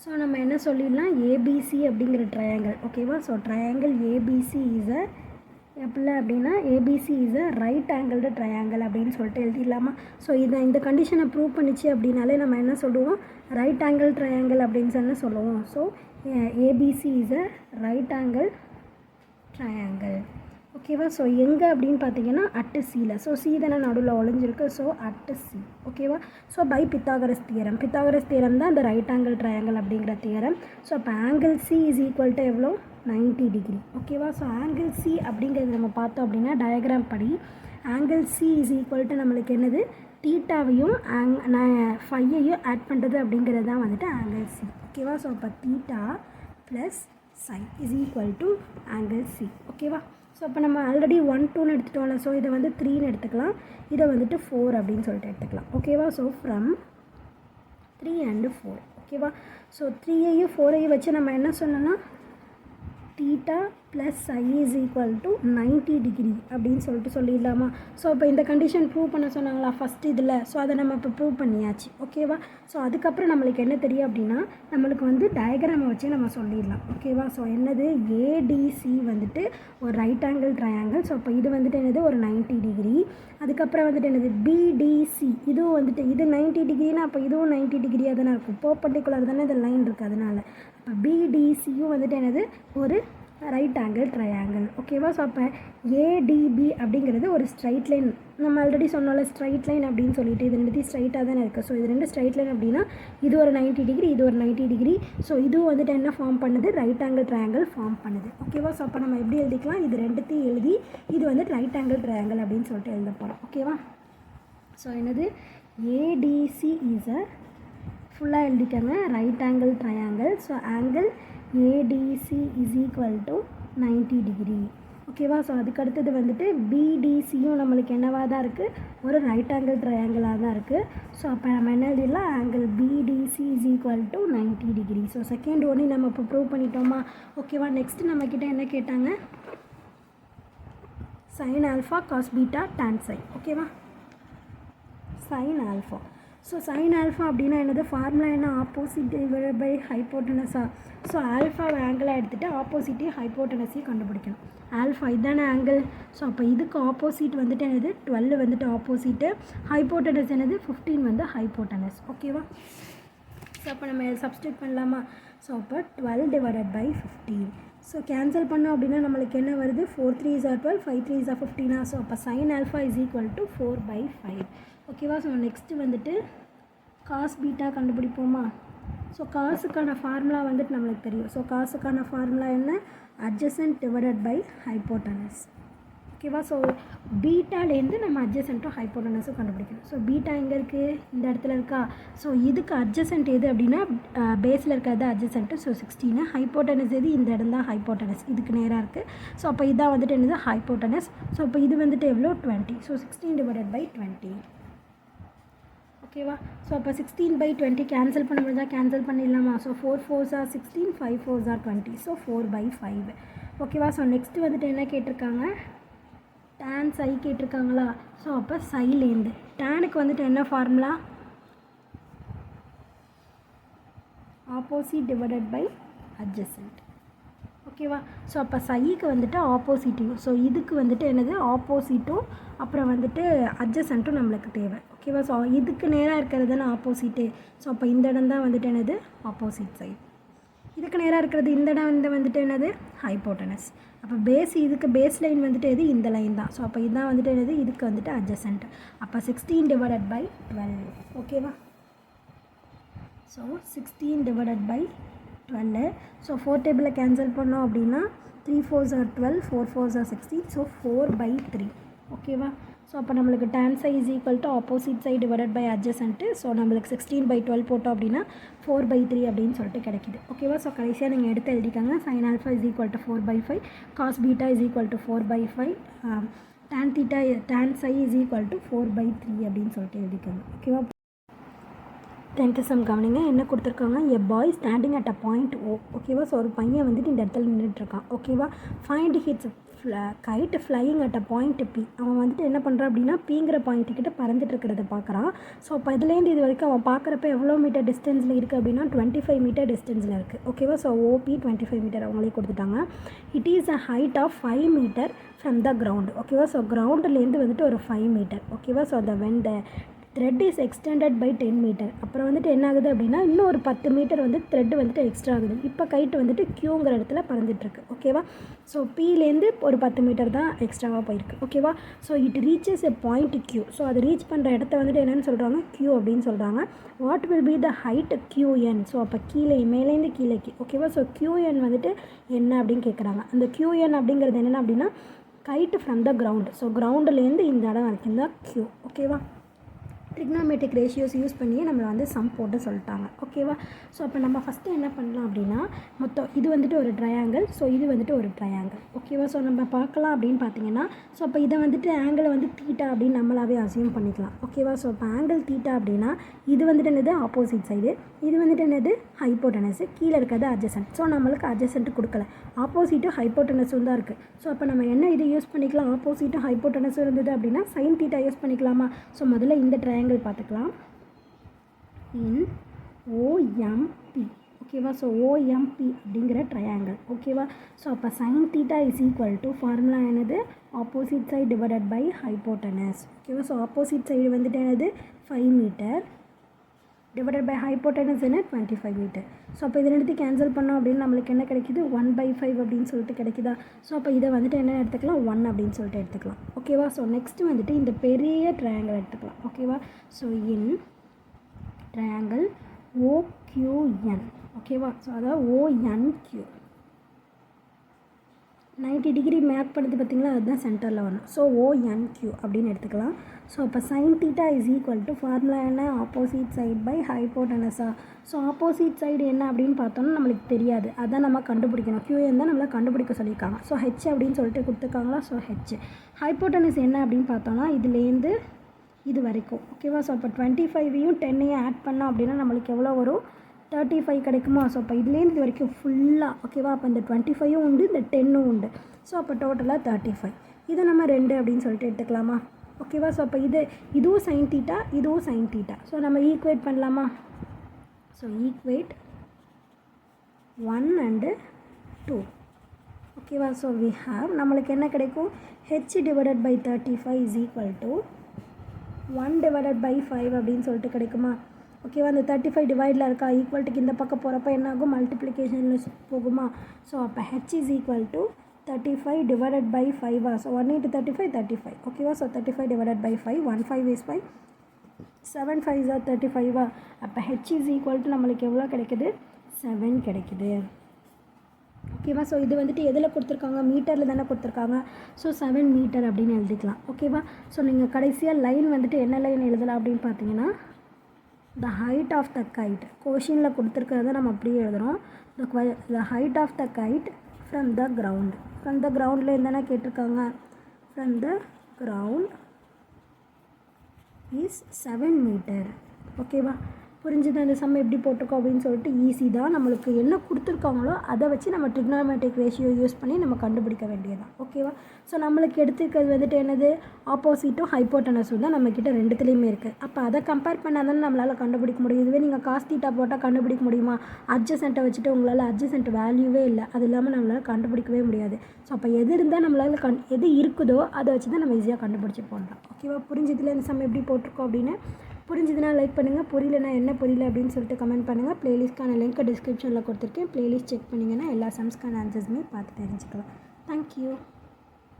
So நம்ம என்ன சொல்லிடலாம், ஏபிசி அப்படிங்கிற ட்ரையாங்கிள். ஓகேவா. So triangle ABC is a எப்படி அப்படின்னா ABC is a right angled triangle அப்படின்னு சொல்லிட்டு எழுதிடலாமா. ஸோ இந்த கண்டிஷனை ப்ரூவ் பண்ணிச்சு அப்படின்னாலே நம்ம என்ன சொல்லுவோம், ரைட் ஆங்கிள் ட்ரையாங்கிள் அப்படின்னு சொல்லி சொல்லுவோம். So ABC is a right angle triangle. ஓகேவா. ஸோ எங்கே அப்படின்னு பார்த்தீங்கன்னா அட்டு சியில். ஸோ சி தானே நடுவில் ஒளிஞ்சிருக்கு. So at C. ஓகேவா. So by Pythagoras theorem. Pythagoras theorem தான் இந்த ரைட் ஆங்கிள் ட்ரையாங்கிள் அப்படிங்கிற தியரம். ஸோ அப்போ angle C is equal to எவ்வளோ, 90 டிகிரி. ஓகேவா. ஸோ ஆங்கிள் சி அப்படிங்கிறது நம்ம பார்த்தோம் அப்படின்னா டயக்ராம் படி angle C is equal to நம்மளுக்கு என்னது, தீட்டாவையும் ஃபையையும் ஆட் பண்ணுறது அப்படிங்கிறது தான் வந்துட்டு ஆங்கிள் சி. ஓகேவா. ஸோ அப்போ theta plus psi is equal to angle C. ஓகேவா. ஸோ அப்போ நம்ம ஆல்ரெடி 1 2ன்னு எடுத்துட்டோம்ல. ஸோ இதை வந்து 3ன்னு எடுத்துக்கலாம், இதை வந்துட்டு 4 அப்படின்னு சொல்லிட்டு எடுத்துக்கலாம். ஓகேவா. So from 3 and 4. ஓகேவா. ஸோ 3ஐயும் 4ஐயும் வச்சு நம்ம என்ன சொன்னோன்னா theta plus I is equal to 90 degree அப்படின்னு சொல்லிட்டு சொல்லிடலாமா. ஸோ இப்போ இந்த கண்டிஷன் ப்ரூவ் பண்ண சொன்னாங்களா ஃபஸ்ட் இதில். ஸோ அதை நம்ம இப்போ ப்ரூவ் பண்ணியாச்சு. ஓகேவா. ஸோ அதுக்கப்புறம் நம்மளுக்கு என்ன தெரியும் அப்படின்னா நம்மளுக்கு வந்து டயக்ராமை வச்சு நம்ம சொல்லிடலாம். ஓகேவா. ஸோ என்னது, ஏடிசி வந்துட்டு ஒரு ரைட் ஆங்கிள் ட்ரையாங்கிள். ஸோ இப்போ இது வந்துட்டு என்னது ஒரு 90 டிகிரி. அதுக்கப்புறம் வந்துட்டு என்னது பிடிசி, இதுவும் வந்துட்டு இது 90 டிகிரினா அப்போ இதுவும் 90 டிகிரியாக தானே இருக்கும். பர்பெண்டிகுலர் தானே இந்த லைன் இருக்குது அதனால். அப்போ பிடிசியும் வந்துட்டு என்னது ஒரு ரைட் ஆங்கிள் ட்ரையாங்கிள். ஓகேவா. ஸோ அப்போ ஏடிபி அப்படிங்கிறது ஒரு ஸ்ட்ரைட் லைன். நம்ம ஆல்ரெடி சொன்னோம்ல ஸ்ட்ரைட் லைன் அப்படின்னு சொல்லிட்டு இது ரெண்டு ஸ்ட்ரைட்டாக தானே இருக்குது. ஸோ இது ரெண்டு ஸ்ட்ரைட் லைன் அப்படின்னா இது ஒரு 90 டிகிரி, இது ஒரு 90 டிகிரி. ஸோ இதுவும் வந்துட்டு என்ன ஃபார்ம் பண்ணுது, ரைட் ஆங்கிள் ட்ரையாங்கிள் ஃபார்ம் பண்ணுது. ஓகேவா. ஸோ அப்போ நம்ம எப்படி எழுதிக்கலாம், இது ரெண்டுத்தையும் எழுதி இது வந்து ரைட் ஆங்கிள் ட்ரையாங்கிள் அப்படின்னு சொல்லிட்டு எழுத போகிறோம். ஓகேவா. ஸோ என்னது, ஏடிசி இஸ் அ ஃபுல்லாக எழுதிக்கோங்க right angle triangle. So angle ADC is equal to 90 degree. ஓகேவா. ஸோ அதுக்கடுத்தது வந்துட்டு பிடிசியும் நம்மளுக்கு என்னவாக தான் இருக்குது, ஒரு ரைட் ஆங்கிள் ட்ரையாங்கிளாக தான் இருக்குது. ஸோ அப்போ நம்ம என்ன எழுதிடலாம், angle BDC is equal to 90 degree. So second ஒன்று நம்ம இப்போ ப்ரூவ் பண்ணிட்டோமா. ஓகேவா. நெக்ஸ்ட்டு நம்மக்கிட்ட என்ன கேட்டாங்க, sine alpha cos beta tan psi. ஓகேவா. Sine alpha. So sine alpha அப்படின்னா என்னது, ஃபார்முலா என்ன, ஆப்போசிட் டிவைடட் பை ஹைப்போட்டனஸா. ஸோ ஆல்ஃபாவை ஆங்கிளாக எடுத்துகிட்டு ஆப்போசிட்டையும் ஹைப்போட்டனஸையும் கண்டுபிடிக்கணும். ஆல்ஃபா இதான ஆங்கிள். ஸோ அப்போ இதுக்கு ஆப்போசிட் வந்துட்டு என்னது 12 வந்துட்டு ஆப்போசிட்டு, ஹைப்போட்டனஸ் என்னது 15 வந்து ஹைப்போட்டனஸ். ஓகேவா. ஸோ அப்போ நம்ம சப்ஸ்டியூட் பண்ணலாமா. ஸோ அப்போ 12 டிவைடட் பை 15. ஸோ கேன்சல் பண்ணோம் அப்படின்னா நம்மளுக்கு என்ன வருது, 4 3s are 12, 5 3s are 15. So அப்போ sign alpha is equal to 4/5. ஓகேவா. ஸோ நெக்ஸ்ட்டு வந்துட்டு காஸ் பீட்டா கண்டுபிடிப்போமா. ஸோ காசுக்கான ஃபார்முலா வந்துட்டு நம்மளுக்கு தெரியும். ஸோ காசுக்கான ஃபார்முலா என்ன, அட்ஜசன்ட் டிவைடட் பை ஹைப்போட்டனஸ். ஓகேவா. ஸோ பீட்டாலேருந்து நம்ம அட்ஜசன்ட்டும் ஹைப்போட்டனஸும் கண்டுபிடிக்கணும். ஸோ பீட்டா எங்கே இருக்குது, இந்த இடத்துல இருக்கா. ஸோ இதுக்கு அட்ஜசன்ட் எது அப்படின்னா பேஸில் இருக்கிறது அட்ஜசன்ட்டு. ஸோ 16. ஹைப்போட்டனஸ் எது, இந்த இடம் தான் ஹைப்போட்டனஸ், இதுக்கு நேராக இருக்குது. ஸோ அப்போ இதான் வந்துட்டு என்னது ஹைப்போட்டனஸ். ஸோ அப்போ இது வந்துட்டு எவ்வளோ 20. So 16 divided by 20. ஓகேவா. ஸோ அப்போ 16/20 கேன்சல் பண்ண முடிஞ்சால் கேன்சல் பண்ணிடலாமா. So 4 4s are 16, 5 4s are 20. So 4/5. ஓகேவா. ஸோ நெக்ஸ்ட்டு வந்துட்டு என்ன கேட்டிருக்காங்க, டேன் சை கேட்டிருக்காங்களா. ஸோ அப்போ சைலேருந்து டேனுக்கு வந்துட்டு என்ன formula, opposite divided by adjacent. ஓகேவா. ஸோ அப்போ சைக்கு வந்துட்டு ஆப்போசிட்டையும், ஸோ இதுக்கு வந்துட்டு என்னது ஆப்போசிட்டும் அப்புறம் வந்துட்டு அட்ஜசன்ட்டும் நம்மளுக்கு தேவை. ஓகேவா. ஸோ இதுக்கு நேராக இருக்கிறது தானே ஆப்போசிட்டு. ஸோ அப்போ இந்த இடம் தான் வந்துட்டு என்னது ஆப்போசிட் சைடு. இதுக்கு நேராக இருக்கிறது இந்த இடம் வந்துட்டு என்னது ஹைப்போட்டனஸ். அப்போ இதுக்கு பேஸ் லைன் வந்துட்டு எது, இந்த லைன் தான். ஸோ அப்போ இதுதான் வந்துட்டு என்னது, இதுக்கு வந்துட்டு அட்ஜசன்ட். அப்போ 16 டிவைடட் பை 12. ஓகேவா. So 16 divided by 12. ஸோ 4 டேபிளில் கேன்சல் பண்ணோம் அப்படின்னா 3 4s are 12, 4 4s are 16. So 4/3. ஓகேவா. ஸோ அப்போ நம்மளுக்கு tan psi is equal to opposite side divided by adjacent. So நம்மளுக்கு 16/12 போட்டோம் அப்படின்னா 4/3 அப்படின்னு சொல்லிட்டு கிடைக்கிது. ஓகேவா. ஸோ கடைசியாக நீங்கள் எடுத்து எழுதிக்காங்க, sin alpha is equal to 4/5, cos beta is equal to 4/5, tan psi is equal to 4/3 அப்படின்னு சொல்லிட்டு எழுதிக்காங்க. ஓகேவா. 10th சம் கவனிங்க. என்ன கொடுத்துருக்காங்க, a boy standing at a point O. ஓகேவா. ஸோ ஒரு பையன் வந்துட்டு இந்த இடத்துல நின்றுட்டுருக்கான். ஓகேவா. Find his kite flying at a point P. அவன் வந்துட்டு என்ன பண்ணுறான் அப்படின்னா பிங்கிற பாயிண்ட்டுக்கிட்ட பறந்துட்டு இருக்கிறத பார்க்குறான். ஸோ அப்போ இதுலேருந்து இது வரைக்கும் அவன் பார்க்குறப்ப எவ்வளோ மீட்டர் டிஸ்டன்ஸில் இருக்குது அப்படின்னா 25 மீட்டர் டிஸ்டன்ஸில் இருக்குது. ஓகேவா. ஸோ ஓபி 25 மீட்டர் அவங்களே கொடுத்துட்டாங்க. It is a height of 5 metre from the ground. ஓகேவா. ஸோ கிரவுண்ட்லேருந்து வந்துட்டு ஒரு 5 மீட்டர். ஓகேவா. ஸோ அந்த வெண்ட thread is extended by 10 metre. அப்புறம் வந்துட்டு என்ன ஆகுது அப்படின்னா இன்னும் ஒரு 10 மீட்டர் வந்து த்ரெட் வந்துட்டு எக்ஸ்ட்ரா ஆகுது. இப்போ கைட்டு வந்துட்டு க்யூங்கிற இடத்துல பறந்துட்டுருக்கு. ஓகேவா. ஸோ பிலேருந்து ஒரு 10 மீட்டர் தான் எக்ஸ்ட்ராவாக போயிருக்கு. ஓகேவா. So it reaches a point Q. So அது ரீச் பண்ணுற இடத்த வந்துட்டு என்னென்னு சொல்கிறாங்க, க்யூ அப்படின்னு சொல்கிறாங்க. What will be the height QN. So அப்போ கீழே மேலேருந்து கீழேக்கு. ஓகேவா. ஸோ QN வந்துட்டு என்ன அப்படின்னு கேட்குறாங்க. அந்த QN அப்படிங்கிறது என்னென்ன அப்படின்னா கைட்டு ஃப்ரம் த கிரவுண்ட். ஸோ கிரவுண்டுலேருந்து இந்த இடம் வரைக்கும் தான் க்யூ. ஓகேவா. ட்ரிக்னாமெட்ரிக் ரேஷியோஸ் யூஸ் பண்ணியே நம்மளை வந்து சம் போட்டு சொல்லிட்டாங்க. ஓகேவா. ஸோ அப்போ நம்ம ஃபஸ்ட்டு என்ன பண்ணலாம் அப்படின்னா மொத்தம் இது வந்துட்டு ஒரு ட்ரையாங்கிள். ஸோ இது வந்துட்டு ஒரு ட்ரையாங்கிள். ஓகேவா. ஸோ நம்ம பார்க்கலாம் அப்படின்னு பார்த்தீங்கன்னா ஸோ அப்போ இதை வந்துட்டு ஆங்கிளை வந்து தீட்டா அப்படின்னு நம்மளாவே அசியூம் பண்ணிக்கலாம். ஓகேவா. ஸோ இப்போ ஆங்கிள் தீட்டா அப்படின்னா இது வந்துட்டு என்னது ஆப்போசிட் சைடு, இது வந்துட்டு என்னது ஹைப்போட்டனஸு, கீழே இருக்கிறது அட்ஜசன்ட். ஸோ நம்மளுக்கு அட்ஜசன்ட் கொடுக்கல, ஆப்போசிட்டும் ஹைப்போட்டனஸும் தான் இருக்குது. ஸோ அப்போ நம்ம என்ன இது யூஸ் பண்ணிக்கலாம், ஆப்போசிட்டும் ஹைப்போட்டனஸும் இருந்தது அப்படின்னா சைன் தீட்டா யூஸ் பண்ணிக்கலாமா. ஸோ முதல்ல இந்த ட்ரையாங்கிள் பார்த்துக்கலாம். In OMP. ஓகேவா. ஸோ ஓஎம்பி அப்படிங்கிற ட்ரையாங்கிள். ஓகேவா. ஸோ அப்போ sine theta is equal to formula என்னது opposite side divided by hypotenuse. ஓகேவா. ஸோ ஆப்போசிட் சைடு வந்துட்டு என்னது 5 மீட்டர் டிவைடட் பை ஹைப்போட்டனஸ் என்ன 25 மீட்டர். ஸோ அப்போ இதை எடுத்து கேன்சல் பண்ணோம் அப்படின்னு நம்மளுக்கு என்ன கிடைக்கிது 1/5 அப்படின்னு சொல்லிட்டு கிடைக்குதா. ஸோ அப்போ இதை வந்துட்டு என்ன எடுத்துக்கலாம் 1 அப்படின்னு சொல்லிட்டு எடுத்துக்கலாம். ஓகேவா. ஸோ நெக்ஸ்ட்டு வந்துட்டு இந்த பெரிய ட்ரையாங்கிள் எடுத்துக்கலாம். ஓகேவா. So in triangle OQN. ஓகேவா. ஸோ அதாவது ONQ 90 டிகிரி மேப் பண்ணுறது பார்த்திங்களா, அதுதான் சென்டரில் வரணும். ஸோ ONQ அப்படின்னு எடுத்துக்கலாம். ஸோ அப்போ sine theta is equal to formula என்ன ஆப்போசிட் சைட் பை ஹைப்போட்டனஸா. ஸோ ஆப்போசிட் சைடு என்ன அப்படின்னு பார்த்தோன்னா நம்மளுக்கு தெரியாது, அதான் நம்ம கண்டுபிடிக்கணும். QN தான் நம்மளை கண்டுபிடிக்க சொல்லியிருக்காங்க. ஸோ H அப்படின்னு சொல்லிட்டு கொடுத்துருக்காங்களா. So H. ஹைப்போட்டனஸ் என்ன அப்படின்னு பார்த்தோன்னா இதுலேருந்து இது வரைக்கும். ஓகேவா. ஸோ அப்போ 25ஐயும் 10ஐயும் ஆட் பண்ணோம் அப்படின்னா நம்மளுக்கு எவ்வளோ வரும் 35 கிடைக்குமா. ஸோ அப்போ இதுலேருந்து இது வரைக்கும் ஃபுல்லாக. ஓகேவா. அப்போ இந்த 25ம் உண்டு, இந்த 10ம் உண்டு. ஸோ அப்போ டோட்டலாக 35. இதை நம்ம 2 அப்படின்னு சொல்லிட்டு எடுத்துக்கலாமா. ஓகேவா. ஸோ அப்போ இதுவும் சைன் தீட்டா, இதுவும் சைன் தீட்டா. ஸோ நம்ம ஈக்குவேட் பண்ணலாமா. So equate 1 and 2. ஓகேவா. ஸோ வி ஹாவ் நம்மளுக்கு என்ன கிடைக்கும் H divided by 35 is equal to 1 divided by 5 அப்படின்னு சொல்லிட்டு கிடைக்குமா. ஓகேவா. அந்த 35 டிவைடில் இருக்கா, ஈக்குவல்ட்டுக்கு இந்த பக்கம் போகிறப்ப என்ன ஆகும் மல்டிப்ளிகேஷனில் போகுமா. ஸோ அப்போ H is equal to 35 divided by 5. So 1 into 35 35. ஓகேவா. So 35 divided by 5 1 5 is 5 7 5 are 35. அப்போ H இஸ் ஈக்குவல் டு நம்மளுக்கு எவ்வளோ கிடைக்குது 7 கிடைக்குது. ஓகேவா. ஸோ இது வந்துட்டு எதில் கொடுத்துருக்காங்க மீட்டரில் தானே கொடுத்துருக்காங்க. ஸோ 7 மீட்டர் அப்படின்னு எழுதிக்கலாம். ஓகேவா. ஸோ நீங்கள் கடைசியாக லைன் வந்துட்டு என்ன லைன் எழுதலாம் அப்படின்னு பார்த்தீங்கன்னா the height of the kite. கொஷினில் கொடுத்துருக்கிறத நம்ம அப்படியே எழுதுகிறோம். the height of the kite from the ground. from the groundல என்னென்ன கேட்டிருக்காங்க from the ground is 7 meter. ஓகேவா. புரிஞ்சுது அந்த சம் எப்படி போட்டிருக்கோம் அப்படின்னு சொல்லிட்டு ஈஸி தான். நம்மளுக்கு என்ன கொடுத்துருக்காங்களோ அதை வச்சு நம்ம ட்ரிக்னாமெட்ரிக் ரேஷியோ யூஸ் பண்ணி நம்ம கண்டுபிடிக்க வேண்டியதான். ஓகேவா. ஸோ நம்மளுக்கு எடுத்துக்கிறது வந்துட்டு என்னது ஆப்போசிட்டும் ஹைப்போட்டனஸும் தான் நம்மக்கிட்ட ரெண்டுத்துலேயுமே இருக்குது. அப்போ அதை கம்பேர் பண்ணால் தானே நம்மளால் கண்டுபிடிக்க முடியும். இதுவே நீங்கள் காஸ் தீட்டா போட்டால் கண்டுபிடிக்க முடியுமா. அட்ஜசென்ட்டை வச்சுட்டு உங்களால் அட்ஜசென்ட் வேல்யூவே இல்லை, அது இல்லாமல் நம்மளால் கண்டுபிடிக்கவே முடியாது. ஸோ அப்போ எது இருந்தால் நம்மளால் எது இருக்குதோ அதை வச்சு தான் நம்ம ஈஸியாக கண்டுபிடிச்சி போடலாம். ஓகேவா. புரிஞ்சதில் இந்த சம் எப்படி போட்டிருக்கோம் அப்படின்னு. புரிஞ்சுதுன்னா லைக் பண்ணுங்கள், புரியலனா என்ன புரியல அப்படின்னு சொல்லிட்டு கமெண்ட் பண்ணுங்கள். ப்ளேலிஸ்ட்கான லிங்க் டிஸ்கிரிப்ஷனில் கொடுத்துருக்கேன், ப்ளேலிஸ்ட் செக் பண்ணிங்கன்னா எல்லா சம்ஸ்க்கான ஆன்சர்ஸுமே பார்த்து தெரிஞ்சுக்கலாம். தேங்க்யூ.